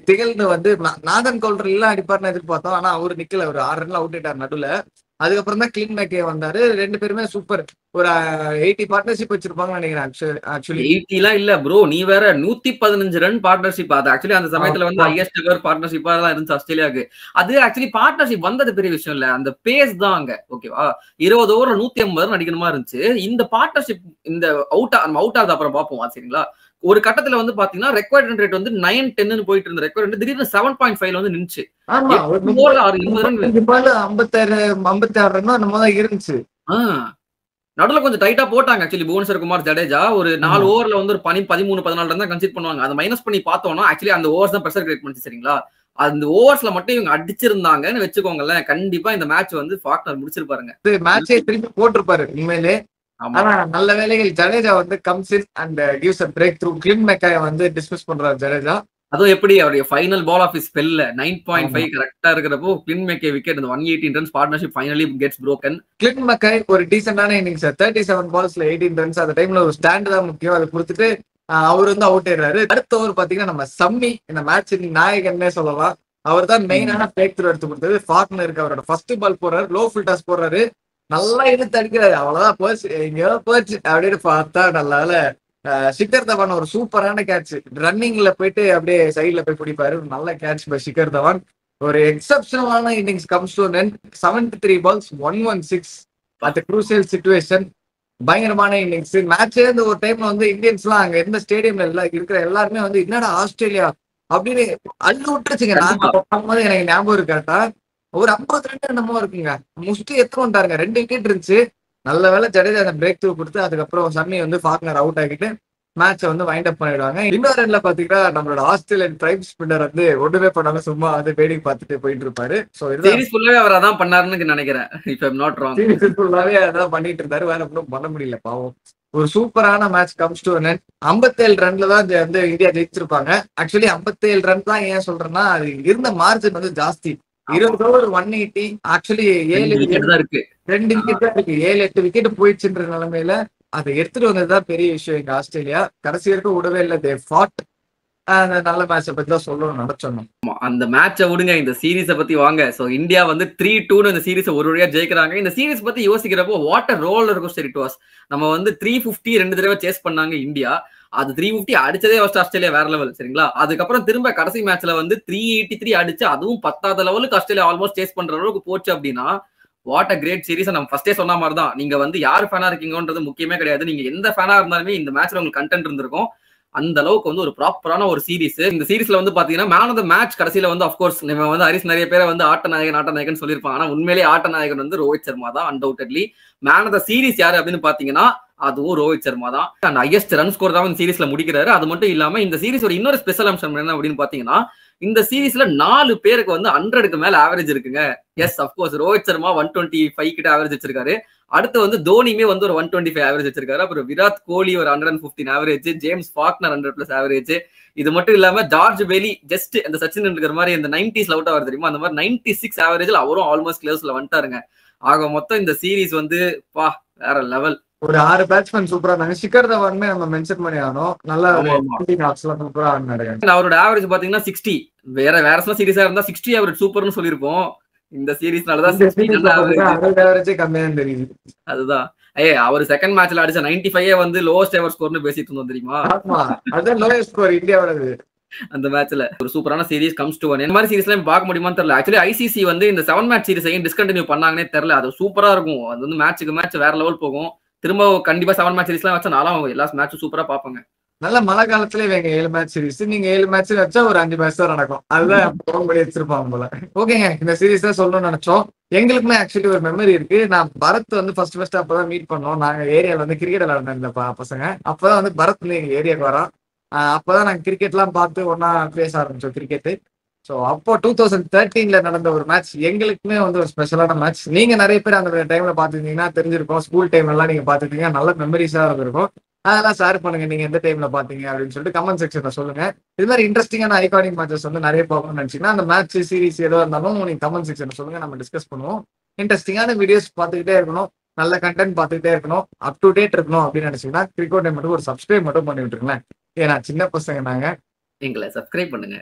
திகழ்ந்து வந்து நாதன் கவுண்டர் எல்லாம் அடிப்பாருன்னு எதிர்பார்த்தோம். ஆனா அவரு நிக்கல, ஒரு 6 ரன்ல அவுட் ஆயிட்டார் நடுவுல. அதுக்கப்புறம் தான் கிளின் மெக்கே வந்தாரு. ரெண்டு பேருமே சூப்பர். ஒரு 80 பார்ட்னர்ஷிப் வச்சிருப்பாங்கன்னு நினைக்கிறேன். ஆக்சுவலி 80 எல்லாம் இல்ல ப்ரோ, நீ வேற 115 ரன் பார்ட்னர்ஷிப். அது ஆக்சுவலி அந்த சமயத்துல வந்து ஹையஸ்ட் எவர் பார்ட்னர்ஷிப்பா தான் இருந்துச்சு ஆஸ்திரேலியாவுக்கு. அது ஆக்சுவலி பார்ட்னர்ஷிப் வந்தது பெரிய விஷயம் இல்ல, அந்த பேஸ் தான் அங்க. ஓகேவா, 20 ஓவர்ல 150 ரன் அடிக்கணுமா இருந்துச்சு. இந்த பார்ட்னர்ஷிப் இந்த அவுட் ஆகுது அப்புறம் பார்ப்போம் சரிங்களா. ஒரு கட்டத்துல வந்து பாத்தீங்கன்னா ரெக்வயர்ட் ரன் ரேட் வந்து 9-10 போயிட்டு இருந்த ரெக்வயர்ட் திடீர்னு 7.5 வந்து நின்னுச்சு. 56 ரன் அந்த மாதிரி இருந்துச்சு. நடுவுல கொஞ்சம் டைட்டா போட்டாங்க ஆக்சுவலி புவனேஸ்வர் குமார் ஜடேஜா. ஒரு 4 ஓவர்ல வந்து ஒரு 13-14 ரன் தான் கன்சிடர் பண்ணுவாங்க. அதை மைனஸ் பண்ணி பார்த்தோம்னா ஆக்சுவலி அந்த ஓவர்ஸ் தான் பிரஷர் கிரியேட் பண்ணுச்சு சரிங்களா. அந்த ஓவர்ஸ்ல மட்டும் இவங்க அடிச்சிருந்தாங்கன்னு வச்சுக்கோங்களேன், கண்டிப்பா இந்த மேட்ச் வந்து ஃபாக்னர் முடிச்சிருப்பாருங்க, மேட்சே திருப்பி போட்டிருப்பாரு உண்மையிலே. ஆனா நல்ல வேலைகள் ஜடேஜா வந்து comes in and gives a break through. Clint McKay வந்து டிஸ்மிஸ் பண்றாரு ஜடேஜா. அதுவும் எப்படி அவருடைய ஃபைனல் பால் ஆஃப் ஹிஸ் ஸ்பெல்ல 9.5 கரெக்டா இருக்கிறப்போ கிளின் மெக்கே விக்கெட், இந்த 118 runs partnership finally gets broken. Clint McKay ஒரு டீசென்டான இன்னிங்ஸ், 37 பால்ஸ்ல 18 ரன்ஸ். அந்த டைம்ல ஒரு ஸ்டாண்ட் தான் முக்கியம், அதை கொடுத்துட்டு அவர் வந்து அவுட் ஆயிடுறாரு. அடுத்த ஓவர் பாத்தீங்கன்னா நம்ம சம்மி இந்த மேட்ச் நாயகன்னே சொல்லலாம். அவர் தான் மெயினான பிரேக் த்ரூ எடுத்து கொடுத்தது. ஃபாக்னருக்கு அவரோட ஃபர்ஸ்ட் பால் போடுறாரு, லோ ஃபுல் டாஸ் போடுறாரு, நல்லா இழுத்து அடிக்கிறாரு, அவ்வளவுதான் போச்சு, எங்கேயோ போச்சு அப்படின்னு பார்த்தா நல்லால ஷிகர் தவான் ஒரு சூப்பரான கேட்ச், ரன்னிங்ல போயிட்டு அப்படியே சைட்ல போய் பிடிப்பாரு. நல்ல கேட்ச் பை ஷிகர் தவான். ஒரு எக்ஸப்ஷனலான innings comes to 73 balls 116 at crucial situation. பயங்கரமான இன்னிங்ஸ். மேட்சே இந்த ஒரு டைம்ல வந்து இந்தியன்ஸ் எல்லாம் அங்க இருந்த ஸ்டேடியம்ல எல்லாம் இருக்கிற எல்லாருமே வந்து என்னடா ஆஸ்திரேலியா அப்படின்னு அள்ளு விட்டுருச்சுங்க. நான் பார்க்கும்போது எனக்கு ஞாபகம் இருக்காட்டா ஒரு 50 ரன் என்னமோ இருக்குங்க, முஸ்டி எத்தனை 2 விக்கெட் இருந்துச்சு. நல்ல வேலை ஜடேஜா அந்த பிரேக் த்ரூ கொடுத்து அதுக்கப்புறம் சம்மி வந்து ஃபாக்னர் அவுட் ஆகிட்டு மேட்சை வந்து வைண்ட் அப் பண்ணிடுவாங்க. இன்னொரு ரன்ல பாத்தீங்கன்னா நம்மளோட ஆஸ்திரேலியன் பிரைம் ஸ்பின்னர் வந்து ஒண்ணுமே பண்ணாம சும்மா வந்து வேடிக்கை பார்த்துட்டு போயிட்டு இருப்பாரு. சீரிஸ் ஃபுல்லாவே அவர் அதான் பண்ணாருன்னு நினைக்கிறேன், if I am not wrong. Series ஃபுல்லாவே அதான் பண்ணிட்டு இருந்தாரு, வேற ஒன்றும் பண்ண முடியல பாவம். ஒரு சூப்பரான மேட்ச் கம்ஸ் டு 57 ரன்ல தான் வந்து இந்தியா ஜெயிச்சிருப்பாங்க. ஆக்சுவலி 57 ரன் தான் ஏன் சொல்றேன்னா, அது இருந்த மார்ஜின் வந்து ஜாஸ்தி. 20 ஓவர் 180, ஆக்சுவலி 7 விக்கெட் தான் இருக்கு, 2 விக்கெட் தான் இருக்கு. 7-8 விக்கெட் போயிடுச்சுன்ற நிலைமையில அதை எடுத்துட்டு வந்ததுதான் பெரிய விஷயம். எங்க ஆஸ்திரேலியா கடைசி வரைக்கும் விடவே இல்லை. தே ஃபாட். அந்த நல்ல மேட்சை பத்தி தான் சொல்லணும் நினைச்சோம். அந்த மேட்சை விடுங்க, இந்த சீரீஸை பத்தி வாங்க. சோ இந்தியா வந்து 3-2 இந்த சீரீஸ் ஒரு வழியா ஜெயிக்கிறாங்க. இந்த சீரீஸ் பத்தி யோசிக்கிறப்போ what a roller coaster it was. நம்ம வந்து 350 2 தடவை சேஸ் பண்ணாங்க இந்தியா. அது 350 அடிச்சதே ஃபர்ஸ்ட் ஆஸ்திரேலியா வேற லெவல் சரிங்களா. அதுக்கப்புறம் திரும்ப கடைசி மேட்ச்ல வந்து 383 அடிச்சு அதுவும் 10வது லெவலுக்கு ஆஸ்திரேலியா ஆல்மோஸ்ட் சேஸ் பண்ற அளவுக்கு போச்சு அப்படின்னா வாட் அ கிரேட் சீரீஸ். நம்ம ஃபர்ஸ்டே சொன்ன மாதிரி தான், நீங்க வந்து யார் ஃபேனா இருக்கீங்கன்றது முக்கியமே கிடையாது. நீங்க எந்த ஃபேனா இருந்தாலுமே இந்த மேட்ச்ல உங்களுக்கு கண்டென்ட் இருந்திருக்கும். அந்த அளவுக்கு வந்து ஒரு ப்ராப்பரான ஒரு சீரீஸ். இந்த சீரீஸ்ல வந்து பாத்தீங்கன்னா மேன் ஆஃப் த மேட்ச் கடைசியில வந்து அஃப்கோர்ஸ் நம்ம வந்து ஹரிஸ் நிறைய பேரை வந்து ஆட்ட நாயகன் சொல்லியிருப்பாங்க. ஆனா உண்மையிலேயே ஆட்ட நாயகன் வந்து ரோஹித் சர்மா தான் undoubtedly. Man of the series யாரு அப்படின்னு பாத்தீங்கன்னா அதுவும் ரோஹித் சர்மா தான். அண்ட் ஹையஸ்ட் ரன் ஸ்கோர் தான் இந்த சீரீஸ்ல முடிக்கிறாரு. அது மட்டும் இல்லாம இந்த சீரீஸ் ஒரு இன்னொரு ஸ்பெஷல் அம்சம் என்ன அப்படின்னு பாத்தீங்கன்னா, இந்த சீரீஸ்ல 4 பேருக்கு வந்து 100க்கு மேல ஆவரேஜ் இருக்குங்க. எஸ் அப்கோர்ஸ் ரோஹித் சர்மா 125 கிட்ட ஆவரேஜ் வச்சிருக்காரு. அடுத்து வந்து தோனியுமே வந்து ஒரு 125 ஆவரேஜ் வச்சிருக்காரு. அப்புறம் விராட் கோலி ஒரு 115 ஆவரேஜ், ஜேம்ஸ் ஃபாக்னர் 100+ ஆவரேஜ். இது மட்டும் இல்லாம ஜார்ஜ் பெலி ஜஸ்ட் இந்த சச்சின் டெண்டுல்கர் மாதிரி இந்த 90s அவுட் ஆவார் தெரியுமா, அந்த மாதிரி 96 ஆவரேஜ்ல அவரும் ஆல்மோஸ்ட் கிளோஸ்ல வந்துட்டாருங்க. ஆக மொத்தம் இந்த சீரீஸ் வந்து பா வேற லெவல். ஒரு 6 பேட்ஸ்மேன் சூப்பரா இருந்தாங்க. ஷிகர் தவானுமே நம்ம மென்ஷன் பண்ணி ஆனோம். நல்லா சூப்பரா ஆடினாரு. அவரோட ஆவரேஜ் பாத்தீங்கன்னா 60. வேற சீரீஸா இருந்தா 60 ஆவரேஜ் சூப்பர்னு சொல்லிருப்போம். இந்த சீரீஸ்னாலதான் 60 ஆவரேஜே கம்மியா தெரியுது. அதுதான் அவர் செகண்ட் மேட்ச்ல அடிச்ச 95 வந்து லோவஸ்ட் எவர் ஸ்கோர்னு பேசிட்டு இருந்தோம் தெரியுமா. அதான் லோயஸ்ட் ஸ்கோர் இந்தியாவோடது. அந்த மேட்ச்ல ஒரு சூப்பரான சீரிஸ் கம்ஸ் டு ஒன். இந்த மாதிரி சீரிஸ்ல பார்க்க முடியுமான்னு தெரியல. ஆக்சுவலி ஐசிசி வந்து இந்த 7 மேட்ச் சீரிஸையும் டிஸ்கண்டினியூ பண்ணாங்கன்னே தெரியல. அது சூப்பரா இருக்கும். அது வந்து மேட்சுக்கு மேட்ச் வேற லெவல் போகும். திரும்ப கண்டிப்பா 7 மேட்ச் சீரிஸ்லாம் வச்சா நானும் எல்லா மேட்சும் சூப்பரா பாப்பாங்க. நல்ல மழை காலத்துல இவங்க 7 மேட்ச் சீரிஸ், நீங்க 7 மேட்ச் வச்சா ஒரு 5 மேட்ச் தான் நடக்கும். அதுதான் போகும்படி வச்சிருப்பாங்க போல. ஓகேங்க, இந்த சீரிஸ் தான் சொல்லணும்னு நினைச்சோம். எங்களுக்குமே ஆக்சுவலி ஒரு மெமரி இருக்கு. நான் பரத் வந்து ஃபர்ஸ்ட் அப்பதான் மீட் பண்ணோம். நாங்க ஏரியால வந்து கிரிக்கெட் விளையாடுறோம் இந்த பசங்க. அப்பதான் வந்து பரத் வந்து எங்க ஏரியாவுக்கு வரோம். அப்பதான் நாங்க கிரிக்கெட் எல்லாம் பார்த்து ஒன்னா பேச ஆரம்பிச்சோம் கிரிக்கெட். ஸோ அப்போ 2013 நடந்த ஒரு மேட்ச் எங்களுக்குமே வந்து ஒரு ஸ்பெஷலான மேட்ச். நீங்க நிறைய பேர் அந்த டைம்ல பாத்துருந்தீங்கன்னா தெரிஞ்சிருக்கும். ஸ்கூல் டைம் எல்லாம் நீங்க பாத்துருக்கீங்க. நல்ல மெமரிஸா இருந்திருக்கும். அதெல்லாம் ஷேர் பண்ணுங்க, நீங்க எந்த டைம்ல பாத்தீங்க அப்படின்னு சொல்லிட்டு கமெண்ட் செக்ஷன்ல சொல்லுங்க. இது மாதிரி இன்ட்ரெஸ்டிங்கான ஐகானிக் மேட்சஸ் வந்து நிறைய பார்க்கணும்னு நினைச்சீங்கன்னா அந்த மேட்ச் சீரிஸ் எதுவாக இருந்தாலும் நீங்க கமெண்ட் செக்ஷன்ல சொல்லுங்க, நம்ம டிஸ்கஸ் பண்ணுவோம். இன்ட்ரெஸ்டிங்கான வீடியோஸ் பார்த்துக்கிட்டே இருக்கணும், நல்ல கண்டென்ட் பார்த்துக்கிட்டே இருக்கணும், அப் டு டேட் இருக்கணும் அப்படின்னு நினைச்சீங்கன்னா கிரிக்கெட் மட்டும் ஒரு சப்ஸ்கிரைப் மட்டும் பண்ணி விட்டுருங்களேன். ஏன்னா சின்ன பசங்க நாங்க, எங்களை சப்ஸ்கிரைப் பண்ணுங்க.